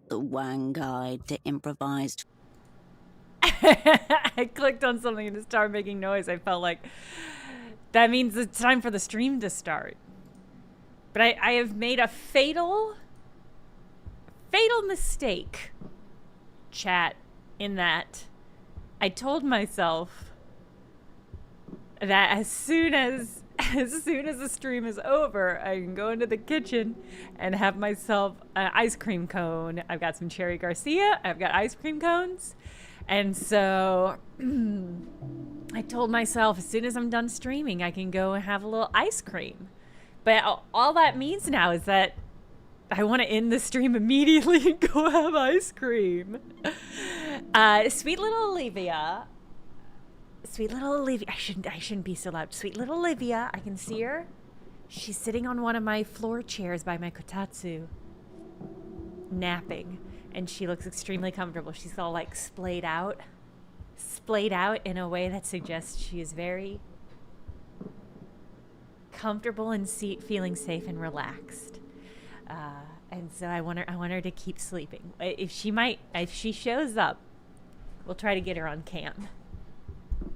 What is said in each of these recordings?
The Wang Guide to improvised. I clicked on something and it started making noise. I felt like that means it's time for the stream to start. But I have made a fatal mistake, chat, in that I told myself that as soon as the stream is over, I can go into the kitchen and have myself an ice cream cone. I've got some Cherry Garcia. I've got ice cream cones. And so I told myself as soon as I'm done streaming, I can go and have a little ice cream. But all that means now is that I want to end the stream immediately and go have ice cream. Sweet little Olivia. I shouldn't be so loud. Sweet little Olivia. I can see her. She's sitting on one of my floor chairs by my kotatsu, napping, and she looks extremely comfortable. She's all like splayed out in a way that suggests she is very comfortable and feeling safe and relaxed. And so I want her to keep sleeping. If she shows up, we'll try to get her on cam.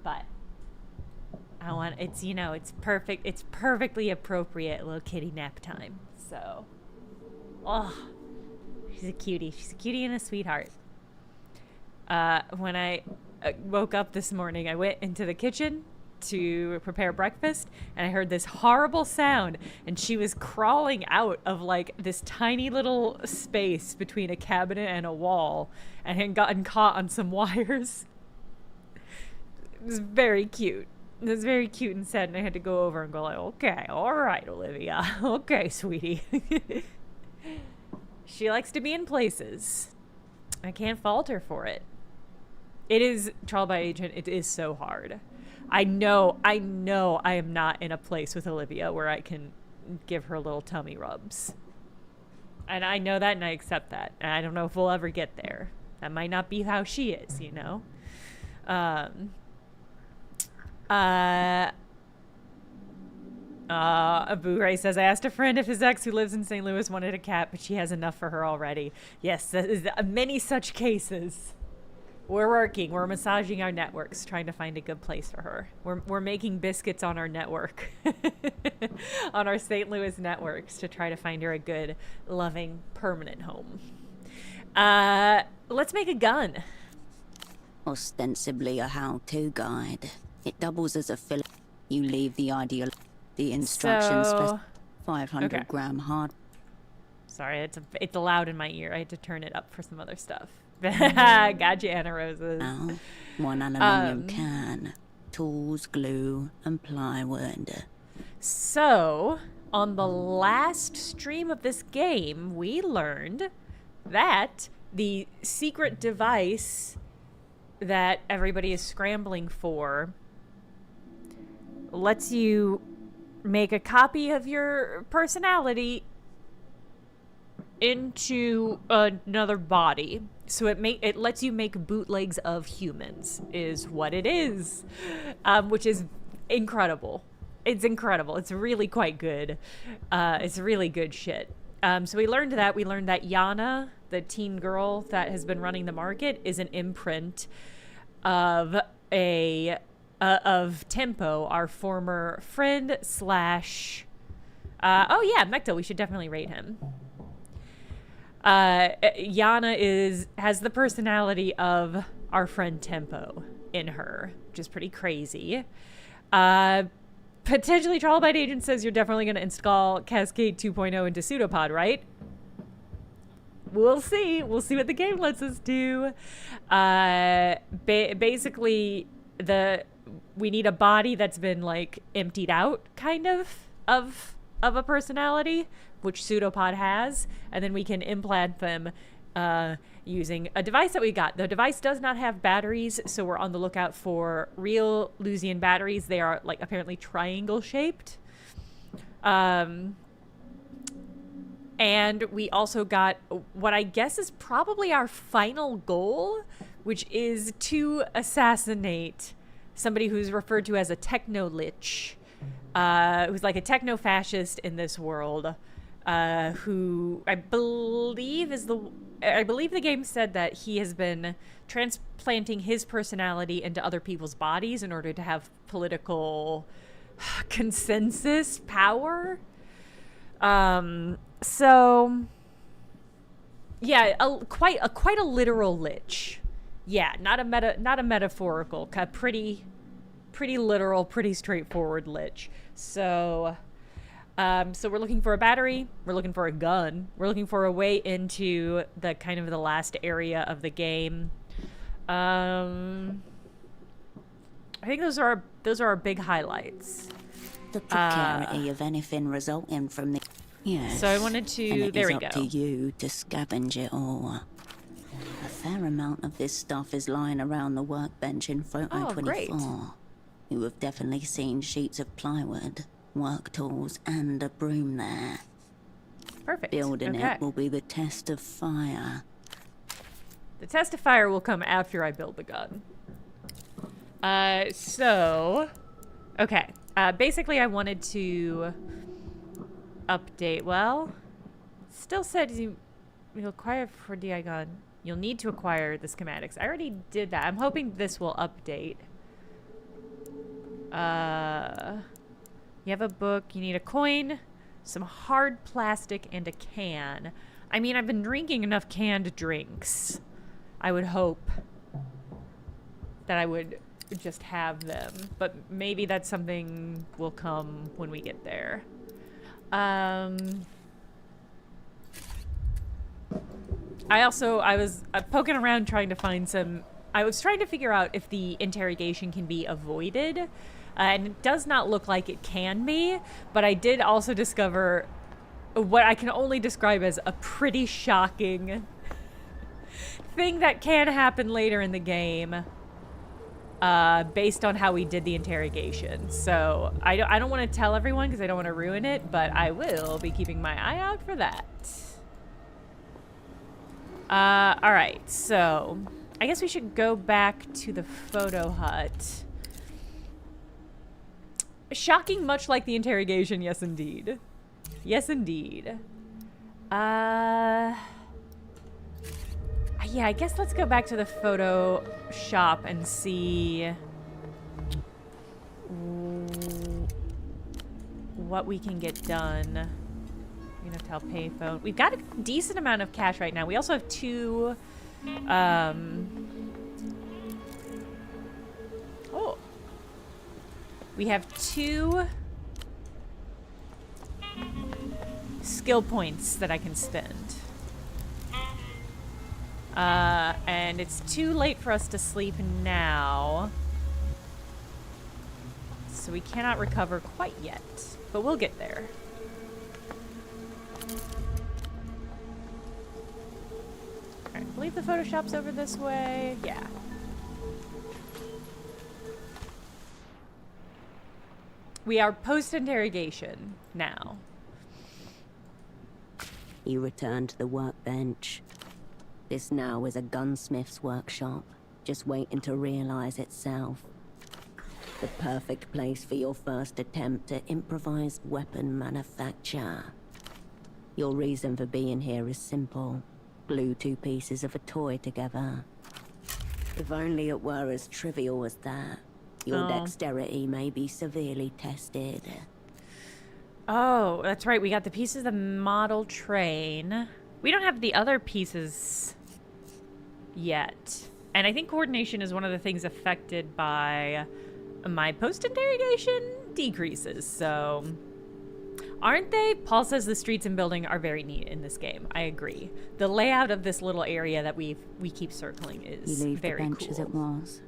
But it's perfect. It's perfectly appropriate little kitty nap time. So, she's a cutie. She's a cutie and a sweetheart. When I woke up this morning, I went into the kitchen to prepare breakfast, and I heard this horrible sound, and she was crawling out of like this tiny little space between a cabinet and a wall and had gotten caught on some wires. It was very cute. It was very cute and sad, and I had to go over and go like, okay, all right, Olivia. Okay, sweetie. She likes to be in places. I can't fault her for it. It is, Trial by Agent, it is so hard. I know I am not in a place with Olivia where I can give her little tummy rubs. And I know that, and I accept that. And I don't know if we'll ever get there. That might not be how she is, you know? Abu Ray says, I asked a friend if his ex who lives in St. Louis wanted a cat, but she has enough for her already. Yes, that is many such cases. We're working. We're massaging our networks, trying to find a good place for her. We're making biscuits on our network, on our St. Louis networks, to try to find her a good, loving, permanent home. Let's make a gun. Ostensibly a how-to guide. It doubles as a filler. You leave the instructions So, 500 gram hard. Sorry, it's loud in my ear. I had to turn it up for some other stuff. Gotcha, Anna Roses. Now, 1 aluminium can, tools, glue, and plywood. So, on the last stream of this game, we learned that the secret device that everybody is scrambling for lets you make a copy of your personality into another body. So it lets you make bootlegs of humans, is what it is, which is incredible. It's incredible. It's really quite good. It's really good shit. So we learned that. We learned that Yana, the teen girl that has been running the market, is an imprint of Tempo, our former friend slash. Oh yeah, Mekta. We should definitely rate him. Yana has the personality of our friend Tempo in her, which is pretty crazy. Potentially Trollbite Agent says you're definitely going to install Cascade 2.0 into Pseudopod, right? We'll see. We'll see what the game lets us do. Basically, we need a body that's been like emptied out, kind of a personality, which Pseudopod has, and then we can implant them using a device that we got. The device does not have batteries, so we're on the lookout for real Lusian batteries. They are like apparently triangle shaped. And we also got what I guess is probably our final goal, which is to assassinate somebody who's referred to as a techno-lich, who's like a techno-fascist in this world, who I believe the game said that he has been transplanting his personality into other people's bodies in order to have political consensus power. So yeah, quite a literal lich. Yeah, not a metaphorical, pretty literal, pretty straightforward lich. So we're looking for a battery. We're looking for a gun. We're looking for a way into the kind of the last area of the game. I think those are our big highlights. The precarity of anything resulting from the... Yes. So I wanted to... And there we it's go. up to you to scavenge it all. A fair amount of this stuff is lying around the workbench in Photo 24. Great. You have definitely seen sheets of plywood, work tools, and a broom there. Perfect. Building it will be the test of fire. The test of fire will come after I build the gun. Basically I wanted to update. Well, still said you'll acquire for DI gun. You'll need to acquire the schematics. I already did that. I'm hoping this will update. You have a book. You need a coin, some hard plastic, and a can. I mean, I've been drinking enough canned drinks. I would hope that I would just have them, but maybe that's something will come when we get there. I was poking around trying to find some... I was trying to figure out if the interrogation can be avoided, and it does not look like it can be, but I did also discover what I can only describe as a pretty shocking thing that can happen later in the game, based on how we did the interrogation. So I don't want to tell everyone because I don't want to ruin it, but I will be keeping my eye out for that. All right, so I guess we should go back to the photo hut. Shocking, much like the interrogation. Yes, indeed. Yes, indeed. I Yeah, I guess let's go back to the photo shop and see what we can get done. Unitel payphone. We've got a decent amount of cash right now. We also have two. We have 2 skill points that I can spend. And it's too late for us to sleep now. So we cannot recover quite yet. But we'll get there. Alright, I believe the Photoshop's over this way. Yeah. We are post-interrogation now. You return to the workbench. This now is a gunsmith's workshop, just waiting to realize itself. The perfect place for your first attempt at improvised weapon manufacture. Your reason for being here is simple. Glue 2 pieces of a toy together. If only it were as trivial as that. Your dexterity may be severely tested. Oh, that's right. We got the pieces of the model train. We don't have the other pieces yet. And I think coordination is one of the things affected by my post-interrogation decreases. So, aren't they? Paul says the streets and building are very neat in this game. I agree. The layout of this little area that we keep circling is you leave very the bench cool. as it was.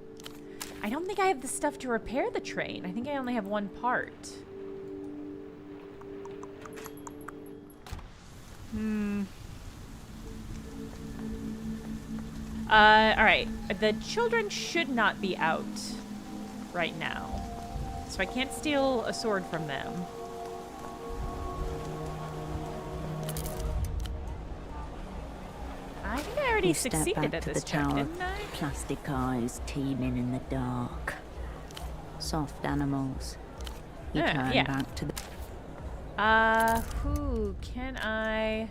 I don't think I have the stuff to repair the train. I think I only have 1 part. Alright. The children should not be out right now. So I can't steal a sword from them. I think I already succeeded at this check, didn't I? Plastic eyes teeming in the dark. Soft animals. You turn back to the... Who can I...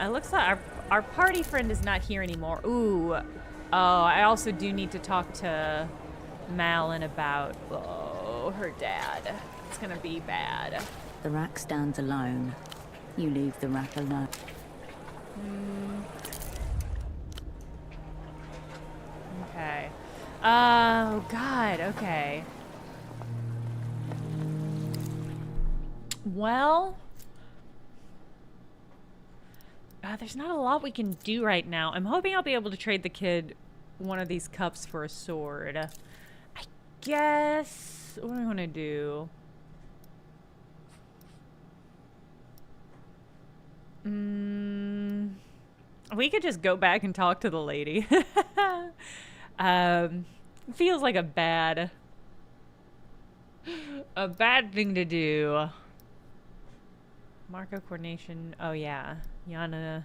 it looks like our party friend is not here anymore. Ooh. Oh, I also do need to talk to Malin about, her dad. It's gonna be bad. The rack stands alone. You leave the rack alone. Okay. Oh, God. Okay. Well... there's not a lot we can do right now. I'm hoping I'll be able to trade the kid one of these cups for a sword. I guess... What do I want to do? We could just go back and talk to the lady. Feels like a bad thing to do. Marco coordination. Oh yeah, Yana.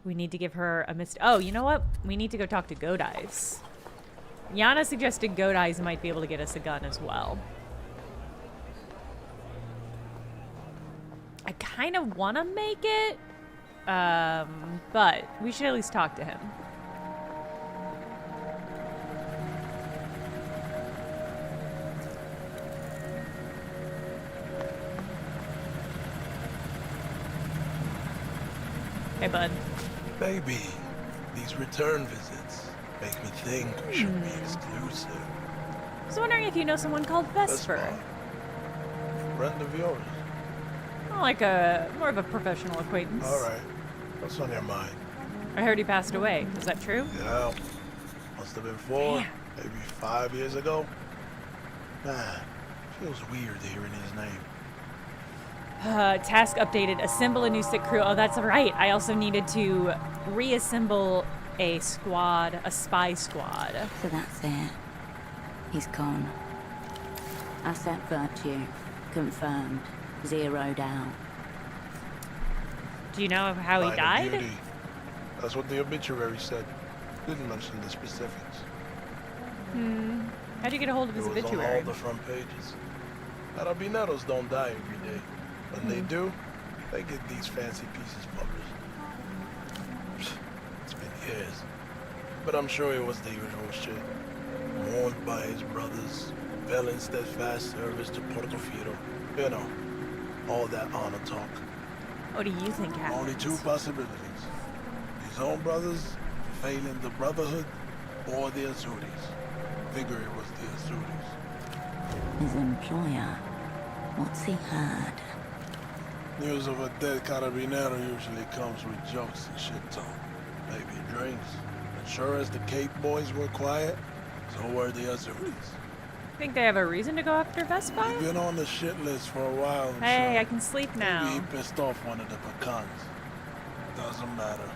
We need to give her a Oh, you know what? We need to go talk to Goat Eyes. Yana suggested Goat Eyes might be able to get us a gun as well. I kind of want to make it, but we should at least talk to him. Hey, bud. Baby, these return visits make me think we should be exclusive. I was wondering if you know someone called Vesper. Friend of yours? Like more of a professional acquaintance. All right. What's on your mind? I heard he passed away. Is that true? Yeah. Must have been 4, maybe 5 years ago. Man, feels weird hearing his name. Task updated. Assemble a new sick crew. Oh, that's right. I also needed to reassemble a squad, a spy squad. So that's it. He's gone. Asset virtue. Confirmed. Zeroed out. Do you know how he died? Beauty. That's what the obituary said. Didn't mention the specifics. How'd you get a hold of his It was obituary? on all the front pages. Carabineros don't die every day. When they do, they get these fancy pieces published. It's been years. But I'm sure it was the usual shit. Warned by his brothers, fell in steadfast service to Portofino. You know, all that honor talk. What do you think happened? Only two possibilities. His own brothers failing the Brotherhood, or the Azuris. Figure it was the Azuris. His employer. What's he heard? News of a dead carabinero usually comes with jokes and shit talk. Maybe drinks. And sure as the Cape boys were quiet, so were the Azuris. Think they have a reason to go after Vespa? He's been on the shit list for a while. Hey, so I can sleep maybe now. he pissed off one of the pecans. Doesn't matter.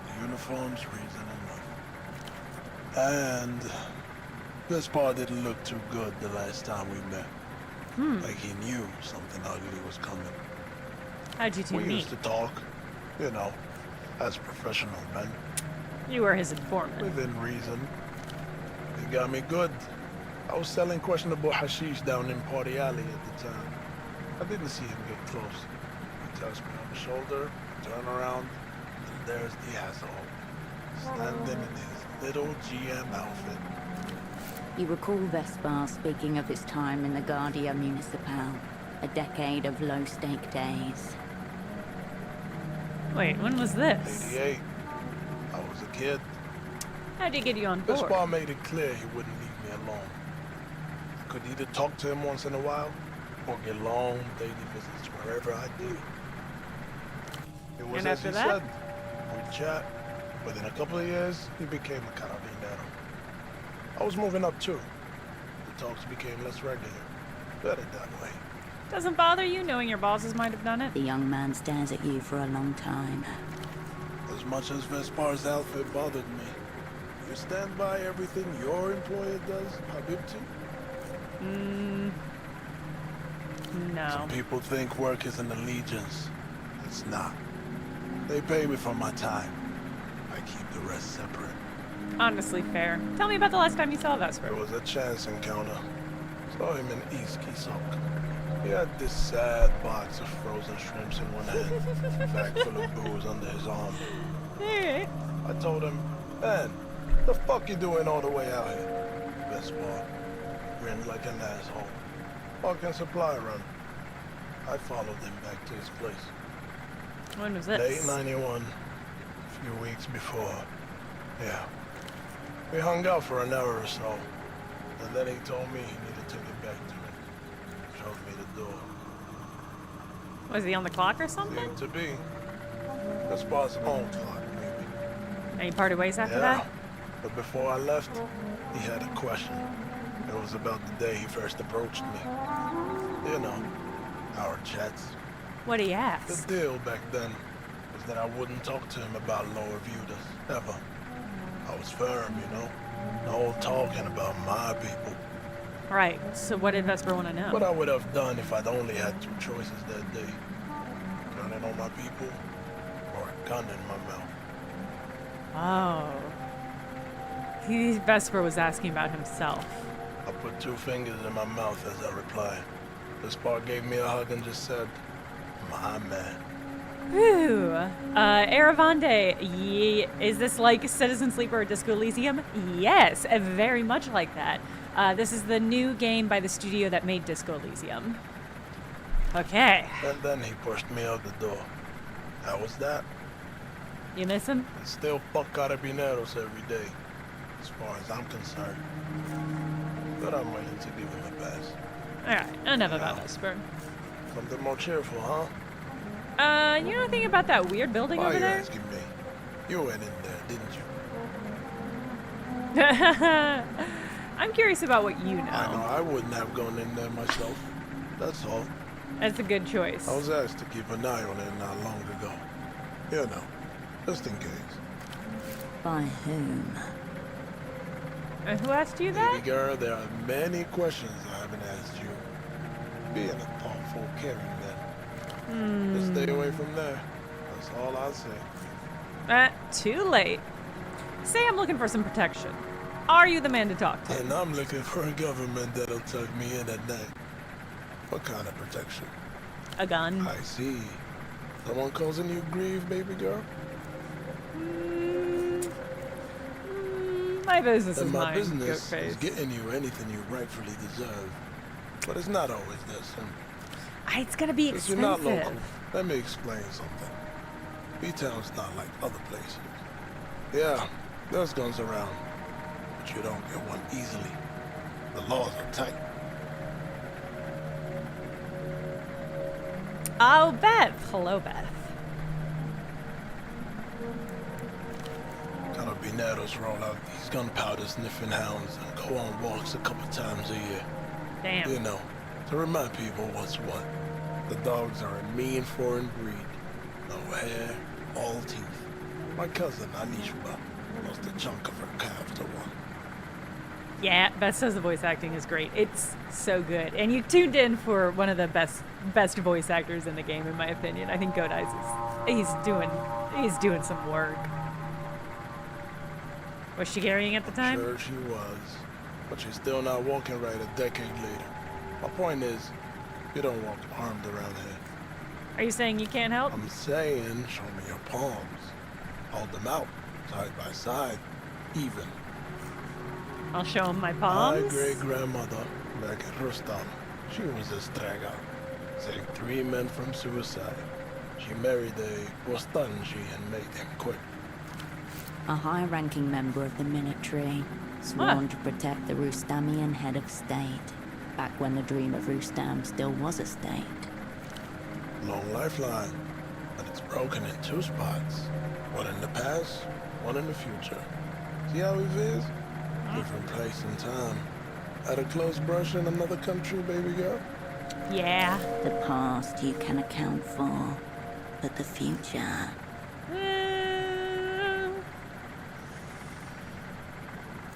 The uniform's reason enough. And Vespar didn't look too good the last time we met. Like he knew something ugly was coming. How'd you two We meet? used to talk, you know, as professional men, You were his informant. within reason. He got me good. I was selling questionable hashish down in Party Alley at the time. I didn't see him get close. He taps me on the shoulder, turn around, and there's the asshole, standing in his little GM outfit. You recall Vespar speaking of his time in the Guardia Municipal, a decade of low-stake days. Wait, when was this? 88. I was a kid. How'd he get you on board? Vespar made it clear he wouldn't leave me alone. I could either talk to him once in a while, or get long daily visits wherever I did. It was And as after he that? said. We'd chat. Within a couple of years, he became a carabinero. I was moving up too. The talks became less regular. Better that way. Doesn't bother you knowing your bosses might have done it? The young man stares at you for a long time. As much as Vespar's outfit bothered me, you stand by everything your employer does, Habibti? No. Some people think work is an allegiance. It's not. They pay me for my time. I keep the rest separate. Honestly, fair. Tell me about the last time you saw Vesper. It was a chance encounter. Saw him in East Kisok. He had this sad box of frozen shrimps in one hand, bag full of booze under his arm. Alright. I told him, man, the fuck you doing all the way out here? Vespar grinned like an asshole. Fucking supply run. I followed him back to his place. When was this? Late 91, a few weeks before. Yeah. We hung out for an hour or so, and then he told me he needed to get back to me. Showed me the door. Was he on the clock or something? Seemed to be. Vespar's own clock, maybe. And you parted ways after Yeah. that? But before I left, he had a question. It was about the day he first approached me. You know, our chats. What'd he The ask? deal back then was that I wouldn't talk to him about lower Vudas, ever. I was firm, you know. No talking about my people. Right, so what did Vesper want to know? What I would have done if I'd only had two choices that day. Turning on my people, or a gun in my mouth. Oh. Vesper was asking about himself. I put two fingers in my mouth as I replied. Vespar gave me a hug and just said, my man. Whew. Aravande, is this like Citizen Sleeper or Disco Elysium? Yes, very much like that. This is the new game by the studio that made Disco Elysium. Okay. And then he pushed me out the door. That was that. You miss him? I still fuck carabineros every day, as far as I'm concerned. But I'm willing to give him a pass. Alright, enough about Vesper. Something more cheerful, huh? You know anything about that weird building Why are over you there? asking me? You went in there, didn't you? I'm curious about what you I know know. I wouldn't have gone in there myself. That's all. That's a good choice. I was asked to keep an eye on it not long ago. You know, just in case. By whom? And who asked you that? Baby girl, there are many questions I haven't asked you. Being a thoughtful, caring man. Just stay away from there. That's all I'll say. Too late. Say I'm looking for some protection. Are you the man to talk to? And I'm looking for a government that'll tuck me in at night. What kind of protection? A gun? I see. Someone causing you grief, baby girl? My business And is my mine, business goat is face. getting you anything you rightfully deserve. But it's not always this simple. It's gonna be Since you're not local, expensive. let me explain something. B-Town's not like other places. Yeah, there's guns around, but you don't get one easily. The laws are tight. Oh, Beth. Hello, Beth. Carabineros roll out these gunpowder sniffing hounds and go on walks a couple times a year. Damn. You know, to remind people what's what. The dogs are a mean foreign breed. No hair, all teeth. My cousin, Anishba, lost a chunk of her calf to one. Yeah, Beth says the voice acting is great. It's so good. And you tuned in for one of the best voice actors in the game, in my opinion. I think Goat Eyes he's doing some work. Was she carrying at the time? Sure she was. But she's still not walking right a decade later. My point is, you don't walk armed around here. Are you saying you can't help? I'm saying, show me your palms. Hold them out, side by side, even. I'll show him my My palms. great-grandmother, back at Rustam, she was a strega. Saved 3 men from suicide. She married a Bostanji and made him quit. A high-ranking member of the military, sworn to protect the Rustamian head of state, back when the dream of Rustam still was a state. Long lifeline, but it's broken in 2 spots. One in the past, one in the future. See how it is? Different place and time. Had a close brush in another country, baby girl? Yeah. The past you can account for, but the future...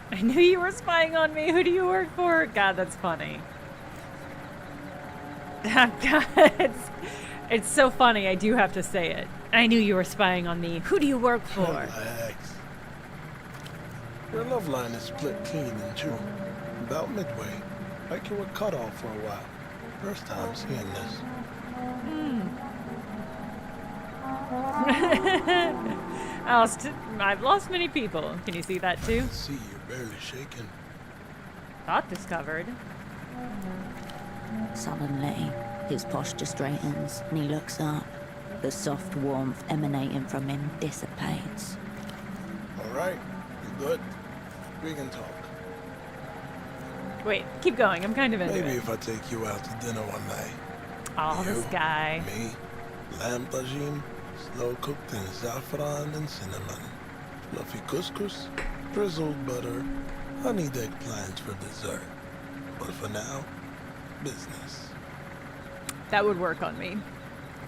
I knew you were spying on me. Who do you work for? God, that's funny. God, it's so funny. I do have to say it. I knew you were spying on me. Who do you work for? Relax. Your love line is split clean in 2. About midway, like you were cut off for a while. First time seeing this. I've lost many people. Can you see that too? I see you're barely shaking. Thought discovered. Suddenly, his posture straightens and he looks up. The soft warmth emanating from him dissipates. All right, you good? We can talk. Wait, keep going. I'm kind of into Maybe it. if I take you out to dinner one night. Oh, this You, guy. Me, lamb tagine, slow cooked in saffron and cinnamon, fluffy couscous, drizzled butter, honeyed eggplants for dessert. But for now, business. That would work on me.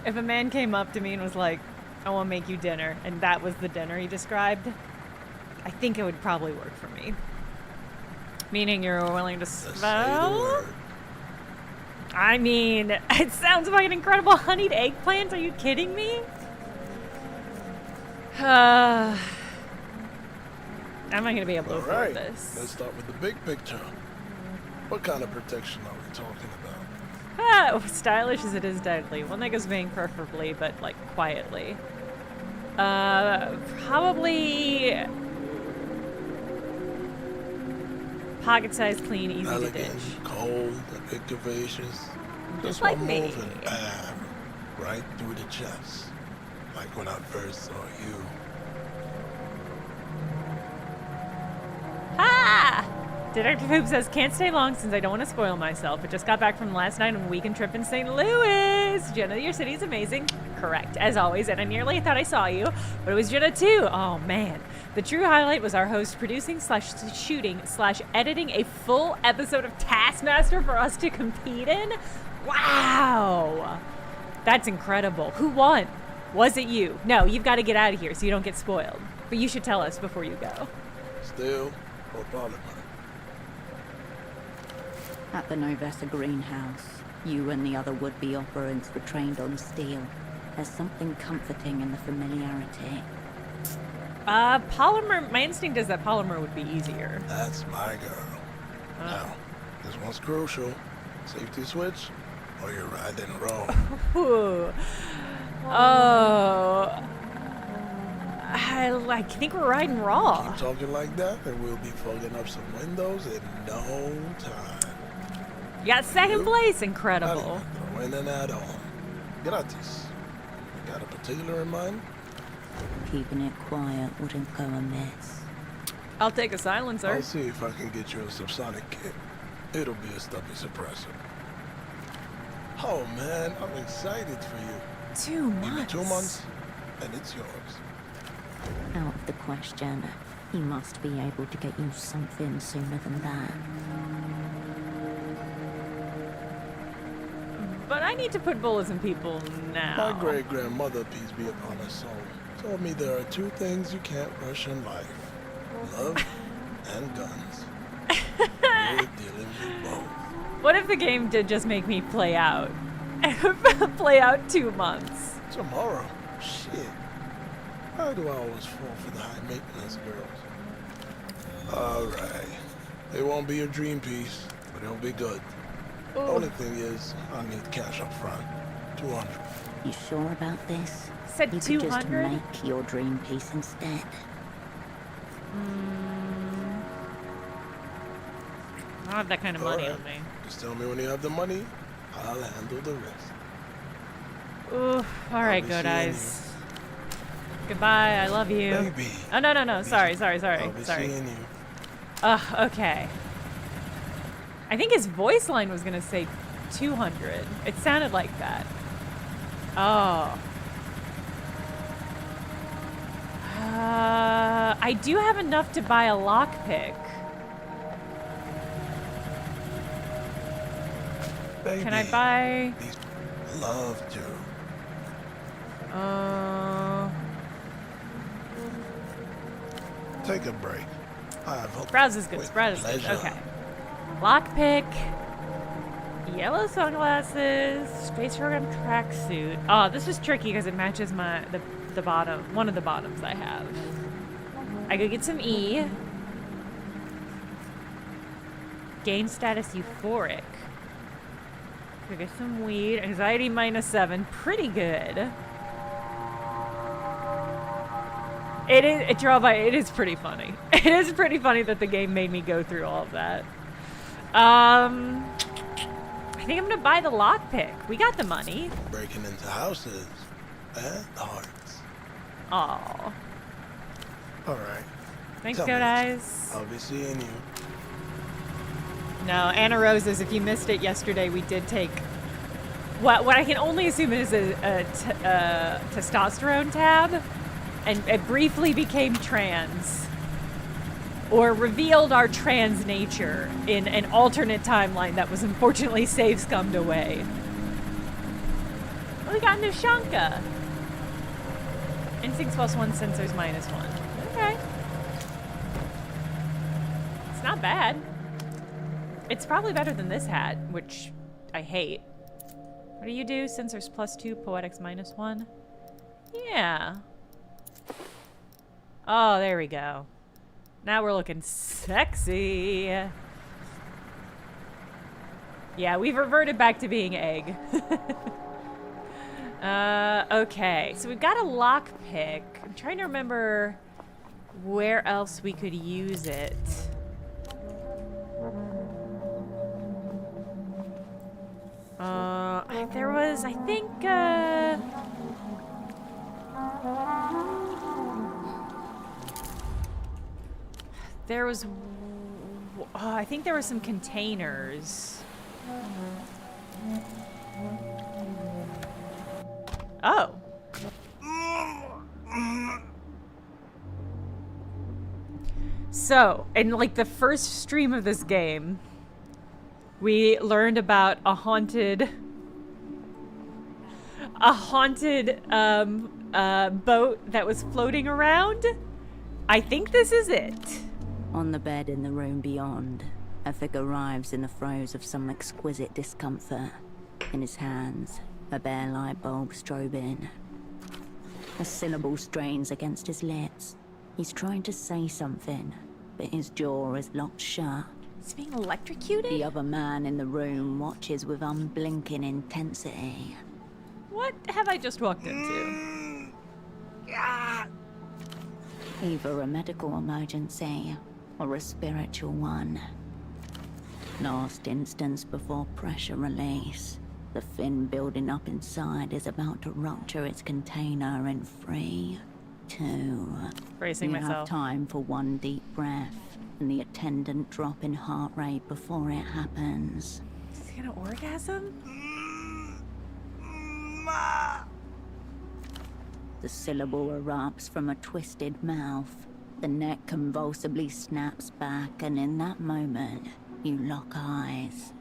If a man came up to me and was like, I want to make you dinner, and that was the dinner he described, I think it would probably work for me. Meaning you're willing to Just say the spell? word. I mean, it sounds like an incredible honeyed eggplant. Are you kidding me? Am I going to be able to All afford right, this? let's start with the big picture. What kind of protection are we talking about? Stylish as it is deadly. One that goes bang preferably, but like quietly. Probably pocket-sized, clean, easy to Elegant, ditch. cold, a bit curvaceous. Just one like me. move and bam, right through the chest. Like when I first saw you. Ha! Detective Hoop says, can't stay long since I don't want to spoil myself, but just got back from last night on a weekend trip in St. Louis. Jenna, your city is amazing. Correct, as always, and I nearly thought I saw you, but it was Jenna too. Oh, man. The true highlight was our host producing / shooting / editing a full episode of Taskmaster for us to compete in. Wow! That's incredible. Who won? Was it you? No, you've got to get out of here so you don't get spoiled. But you should tell us before you go. Still or Parliament? At the Novessa greenhouse, you and the other would-be operants were trained on steel. There's something comforting in the familiarity. Polymer, my instinct is that polymer would be easier. That's my girl. Now, this one's crucial. Safety switch, or you're riding roll. Ooh. Oh. I think we're riding raw. Keep talking like that, and we'll be fogging up some windows in no time. You got second place. Not Incredible. even throwing an add-on. Gratis. Got a particular in mind? Keeping it quiet wouldn't go amiss. I'll take a silencer. I'll see if I can get you a subsonic kit. It'll be a stubby suppressor. Oh man, I'm excited for you. 2 Give me months. 2 months, and it's yours. Out of the question. He must be able to get you something sooner than that. But I need to put bullets in people now. My great-grandmother, peace be upon her soul, told me there are 2 things you can't rush in life. Love and guns. We're dealing with both. What if the game did just make me play out? Play out 2 months. Tomorrow? Shit. Why do I always fall for the high-maintenance girls? Alright. It won't be a dream piece, but it'll be good. Ooh. Only thing is, I need cash up front. 200. You sure about this? Said You could just 200? make your dream piece instead. I don't have that kind of money Alright. on me. Just tell me when you have the money. I'll handle the rest. Ooh, all right, be good seeing eyes. Goodbye, I love you. Baby. Oh, no. Sorry. I'll be seeing you. Okay. I think his voice line was gonna say 200. It sounded like that. Oh. I do have enough to buy a lockpick. Baby. Can I buy? These love to. Take a break. I have hope. Browse is good. With Browse is good. pleasure. Okay. Lockpick. Yellow sunglasses. Space program tracksuit. Oh, this is tricky because it matches the bottom. One of the bottoms I have. I could get some E. Gain status euphoric. Could get some weed. Anxiety -7. Pretty good. It is pretty funny. It is pretty funny that the game made me go through all of that. I think I'm gonna buy the lockpick. We got the money. Breaking into houses and hearts. Aw. All right. Thanks, Tell me. Goat Eyes. I'll be seeing you. No, Anna Rose's, if you missed it yesterday, we did take what I can only assume is a testosterone tab, and it briefly became trans, or revealed our trans nature in an alternate timeline that was unfortunately save-scummed away. Oh, we got Nishanka. Instincts +1, sensors -1. Okay. It's not bad. It's probably better than this hat, which I hate. What do you do? Sensors +2, poetics -1. Yeah. Oh, there we go. Now we're looking sexy. Yeah, we've reverted back to being egg. Okay, so we've got a lockpick. I'm trying to remember where else we could use it. There was, I think, there was, I think there were some containers. Oh. So, in like the first stream of this game, we learned about a haunted boat that was floating around. I think this is it. On the bed in the room beyond, a figure arrives in the throes of some exquisite discomfort. In his hands, a bare light bulb strobing. A syllable strains against his lips. He's trying to say something, but his jaw is locked shut. He's being electrocuted? The other man in the room watches with unblinking intensity. What? What have I just walked into? Either a medical emergency or a spiritual one. Last instance before pressure release. The fin building up inside is about to rupture its container in 3, 2. Bracing you myself. have time for one deep breath and the attendant drop in heart rate before it happens. Is he gonna orgasm? The syllable erupts from a twisted mouth. The neck convulsively snaps back, and in that moment, you lock eyes.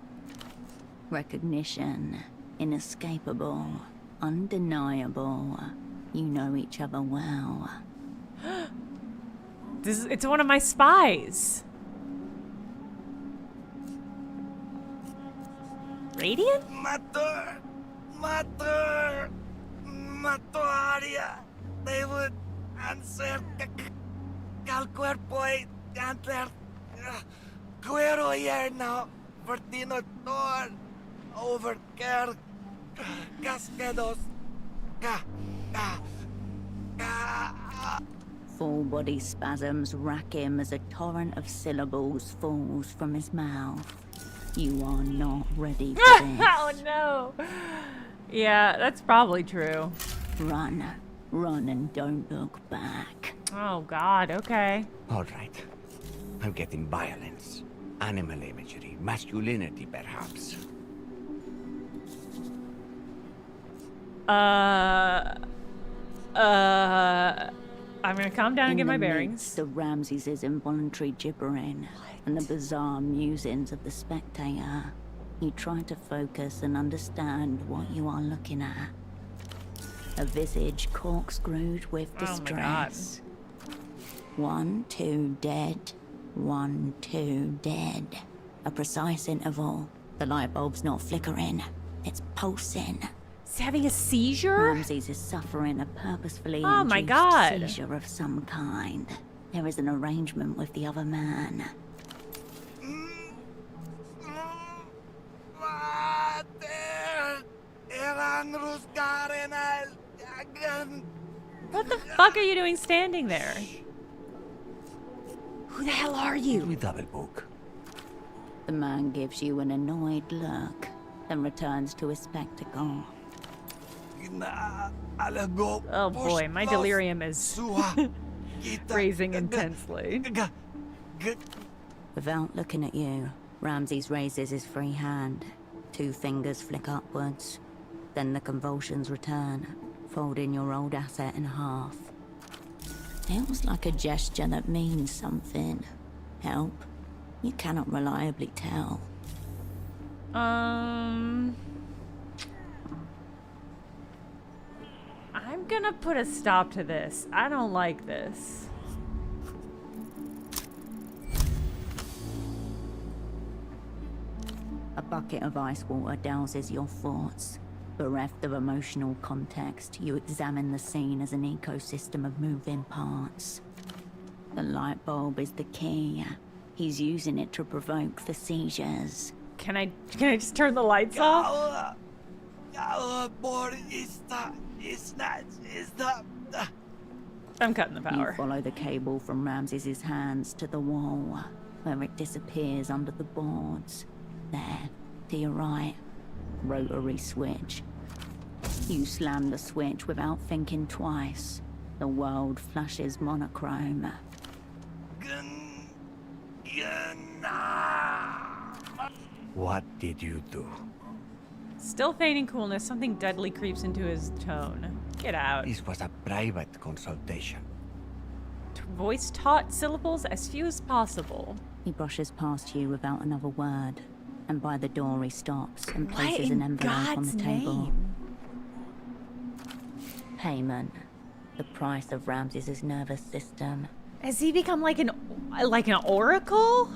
Recognition, inescapable, undeniable. You know each other well. It's one of my spies. Radiant? Mator! Matoria! They would answer cal cuerpo y antler. Cuero yerno, vertino tor, overcare, cascados, Full body spasms rack him as a torrent of syllables falls from his mouth. You are not ready for this. Oh no. Yeah, that's probably true. Run. Run and don't look back. Oh god, okay. All right. I'm getting violence, animal imagery, masculinity, perhaps. I'm gonna calm down and get my In the bearings. midst of Ramses's involuntary gibbering and the bizarre musings of the spectator, you try to focus and understand what you are looking at. A visage corkscrewed with Oh my God. distress. 1, 2 dead. 1, 2 dead. A precise interval. The light bulb's not flickering. It's pulsing. Is he having a seizure? Ramses is suffering a purposefully Oh my induced God. seizure of some kind. There is an arrangement with the other man. What the fuck are you doing standing there? Who the hell are you? We double book. The man gives you an annoyed look, then returns to his spectacle. Oh boy, my delirium is raising intensely. Without looking at you, Ramses raises his free hand. 2 fingers flick upwards. Then the convulsions return, folding your old asset in half. Feels like a gesture that means something. Help? You cannot reliably tell. I'm gonna put a stop to this. I don't like this. A bucket of ice water douses your thoughts. Bereft of emotional context, you examine the scene as an ecosystem of moving parts. The light bulb is the key. He's using it to provoke the seizures. Can I just turn the lights off? I'm cutting the You power. follow the cable from Ramses's hands to the wall, where it disappears under the boards. There, to your right, rotary switch. You slam the switch without thinking twice. The world flashes monochrome. What did you do? Still feigning coolness, something deadly creeps into his tone. Get out. This was a private consultation. Voice taught syllables as few as possible. He brushes past you without another word, and by the door he stops and What places in an envelope on God's the table. name? Payment. The price of Ramses's nervous system. Has he become like an oracle?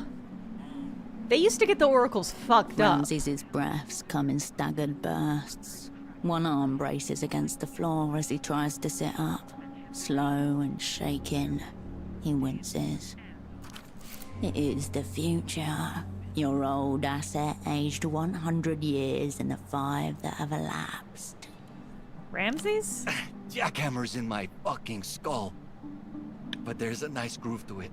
They used to get the oracles fucked up. Ramses's breaths come in staggered bursts. One arm braces against the floor as he tries to sit up. Slow and shaking, he winces. It is the future. Your old asset aged 100 years in the 5 that have elapsed. Ramses? Jackhammer's in my fucking skull. But there's a nice groove to it.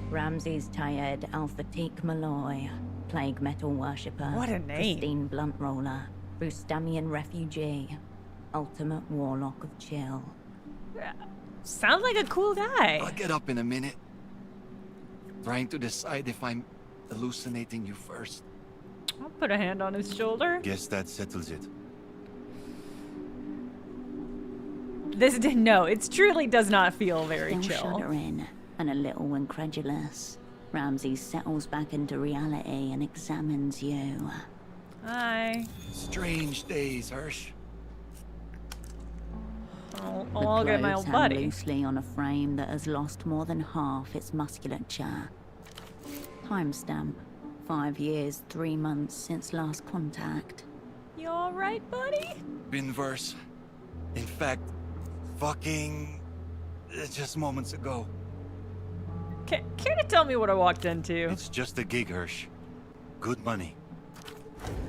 Ramses Tayed Al-Fatik Malloy, plague metal worshipper. What a name. Pristine blunt roller, Rustamian refugee, ultimate warlock of chill. Sounds like a cool guy. I'll get up in a minute. Trying to decide if I'm hallucinating you first. I'll put a hand on his shoulder. Guess that settles it. No, it truly does not feel very Still chill. shuddering and a little incredulous, Ramses settles back into reality and examines you. Hi. Strange days, Hirsch. I'll The get my clothes old hang buddy. loosely on a frame that has lost more than half its musculature. Timestamp: 5 years, 3 months since last contact. You alright, buddy? Been verse. In fact, fucking... just moments ago. Care to tell me what I walked into? It's just a gig, Hirsch. Good money.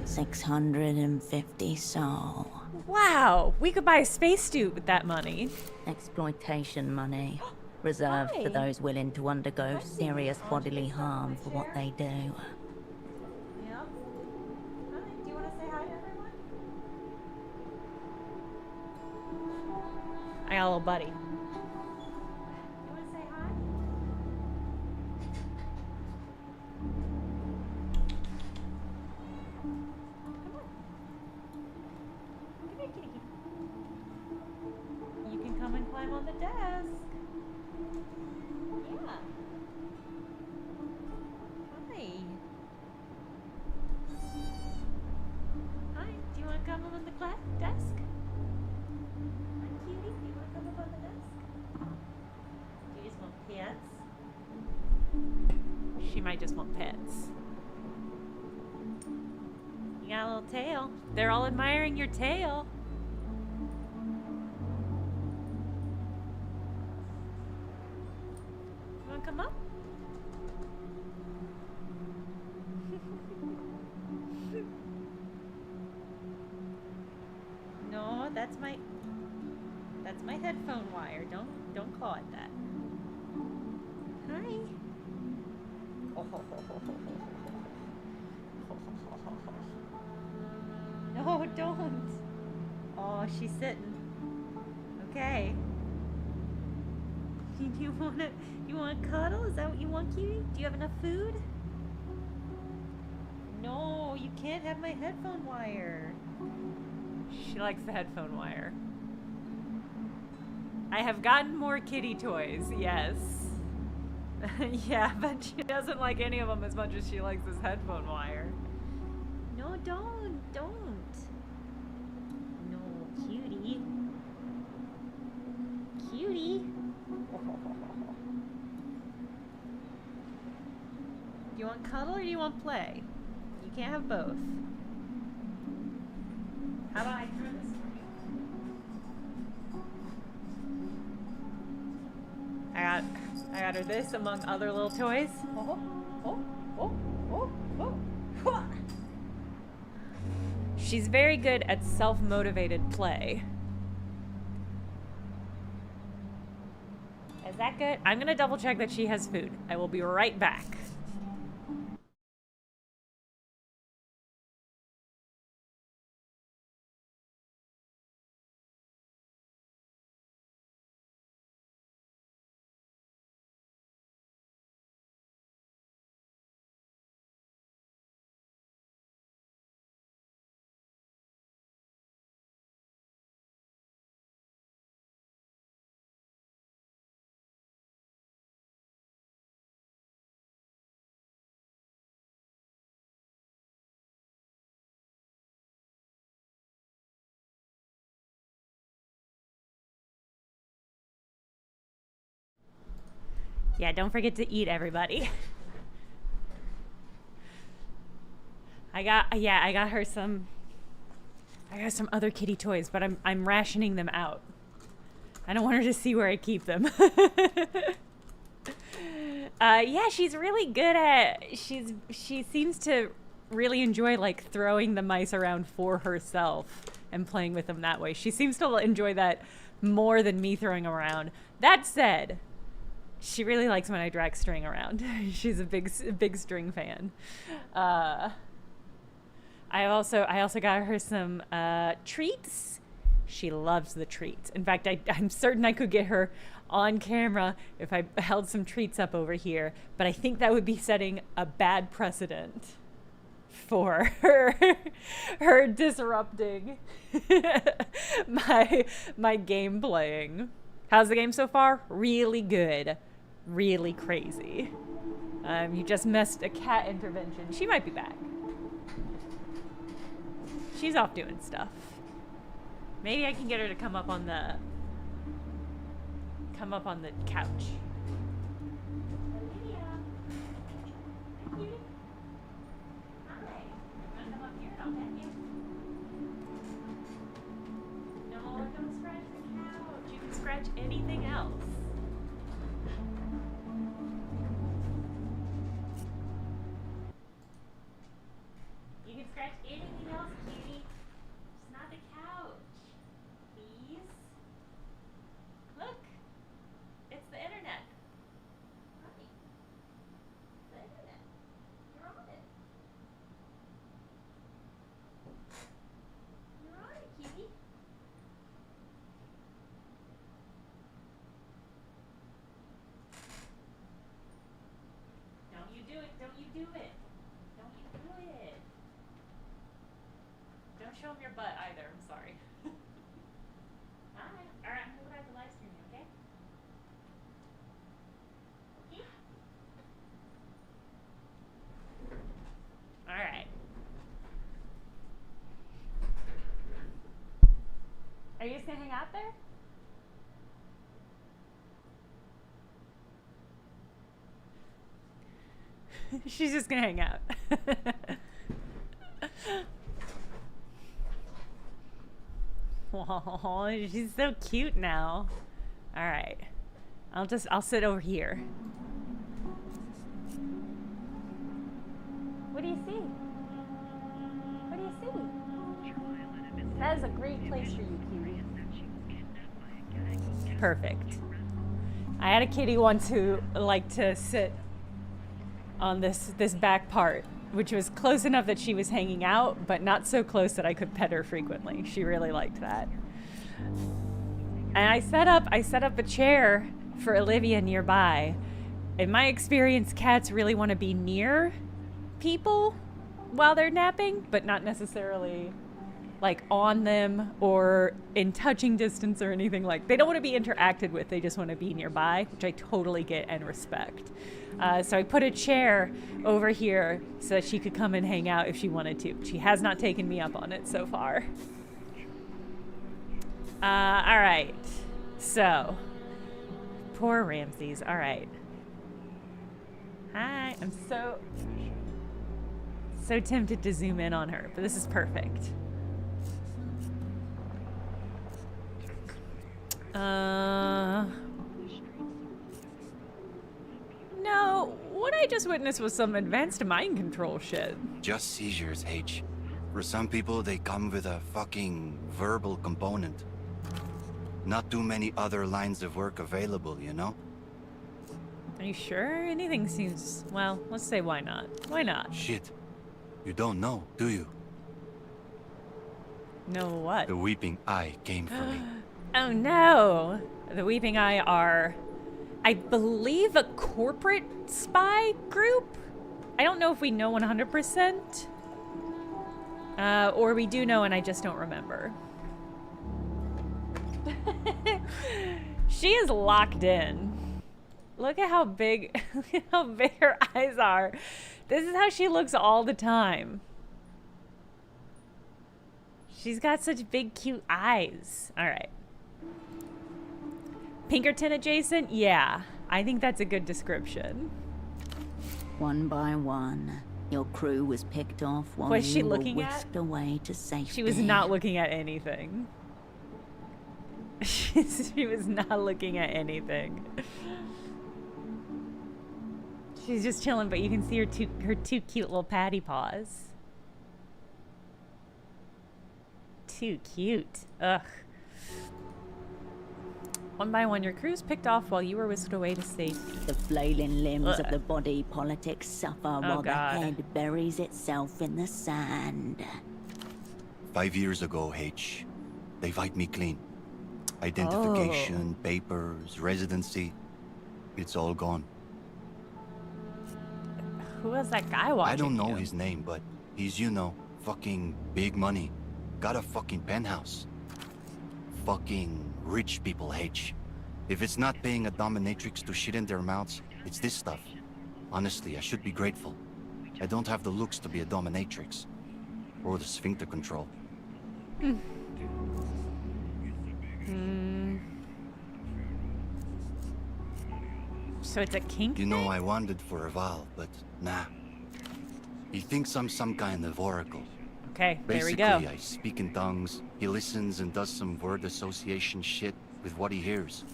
650 soul. Wow, we could buy a spacesuit with that money. Exploitation money. Reserved Hi. for those willing to undergo serious bodily harm for what they do. Yeah. Hi, do you want to say hi to everyone? I got a little buddy. You want to say hi? Come here, kitty. You can come and climb on the desk. Yeah. Hi. Hi, do you want to come up on the desk? Hi, cutie, do you want to come up on the desk? Do you just want pets? She might just want pets. You got a little tail. They're all admiring your tail. You want to come up? No, that's my headphone wire. Don't claw at that. Hi. No, don't. Oh, she's sitting. Okay. Do you want to cuddle? Is that what you want, cutie? Do you have enough food? No, you can't have my headphone wire. She likes the headphone wire. I have gotten more kitty toys, yes. Yeah, but she doesn't like any of them as much as she likes this headphone wire. No, don't. No, cutie. Cutie. Do you want cuddle or do you want play? You can't have both. How about I turn this for you? I got her this among other little toys. She's very good at self-motivated play. Is that good? I'm gonna double check that she has food. I will be right back. Yeah, don't forget to eat, everybody. I got her some other kitty toys, but I'm rationing them out. I don't want her to see where I keep them. Yeah, she's really good at she seems to really enjoy like throwing the mice around for herself. and playing with them that way. She seems to enjoy that more than me throwing around. That said, she really likes when I drag string around. She's a big string fan. I also got her some treats. She loves the treats. In fact, I'm certain I could get her on camera if I held some treats up over here, but I think that would be setting a bad precedent for her disrupting my game playing. How's the game so far? Really good. Really crazy. You just missed a cat intervention. She might be back. She's off doing stuff. Maybe I can get her to come up on the couch. Olivia. Hi, cutie. Hi. You wanna come up here and I'll pet you? No, don't scratch the couch. You can scratch anything else. You can scratch anything else, cutie. Just not the couch. Please. Look. It's the internet. Honey. The internet. You're on it. You're on it, cutie. Don't you do it. Don't you do it. Don't you do it. Don't show him your butt either. I'm sorry. Hi. All right, I'm gonna go back to live streaming, okay? Okay. All right. Are you just gonna hang out there? She's just gonna hang out. Oh, she's so cute now. All right. I'll sit over here. What do you see? What do you see? That is a great place for you, cutie. Perfect. I had a kitty once who liked to sit on this back part, which was close enough that she was hanging out, but not so close that I could pet her frequently. She really liked that. And I set up a chair for Olivia nearby. In my experience, cats really want to be near people while they're napping, but not necessarily like on them or in touching distance or anything like. They don't want to be interacted with. They just want to be nearby, which I totally get and respect. So I put a chair over here so that she could come and hang out if she wanted to. She has not taken me up on it so far. All right. So, poor Ramses. All right. Hi. I'm so tempted to zoom in on her, but this is perfect. No, what I just witnessed was some advanced mind control shit. Just seizures, H. For some people, they come with a fucking verbal component. Not too many other lines of work available, you know? Are you sure? Anything seems... Well, let's say why not. Why not? Shit. You don't know, do you? Know what? The Weeping Eye came for me. Oh no! The Weeping Eye are, I believe, a corporate spy group? I don't know if we know 100%. Or we do know and I just don't remember. She is locked in. Look at how big her eyes are. This is how she looks all the time. She's got such big, cute eyes. All right. Pinkerton adjacent? Yeah, I think that's a good description. One by one, your crew was picked off while Was she you were looking at? whisked away to safety. She was not looking at anything. She was not looking at anything. She's just chilling, but you can see her two cute little patty paws. too cute. Ugh. One by one, your crew's picked off while you were whisked away to safety. The flailing limbs of Ugh. the body politic suffer while God. the head buries itself in the sand. 5 years ago, they wiped me clean. Identification, papers, residency. It's all gone. Who was that guy watching I don't know you? his name, but he's, you know, fucking big money. Got a fucking penthouse. Fucking rich people, If it's not paying a dominatrix to shit in their mouths, it's this stuff. Honestly, I should be grateful. I don't have the looks to be a dominatrix. Or the sphincter control. So it's a kink You know, thing? I wanted for a while, but nah. He thinks I'm some kind of oracle. Okay, there we Basically, go. I speak in tongues, he listens and does some word association shit with what he hears.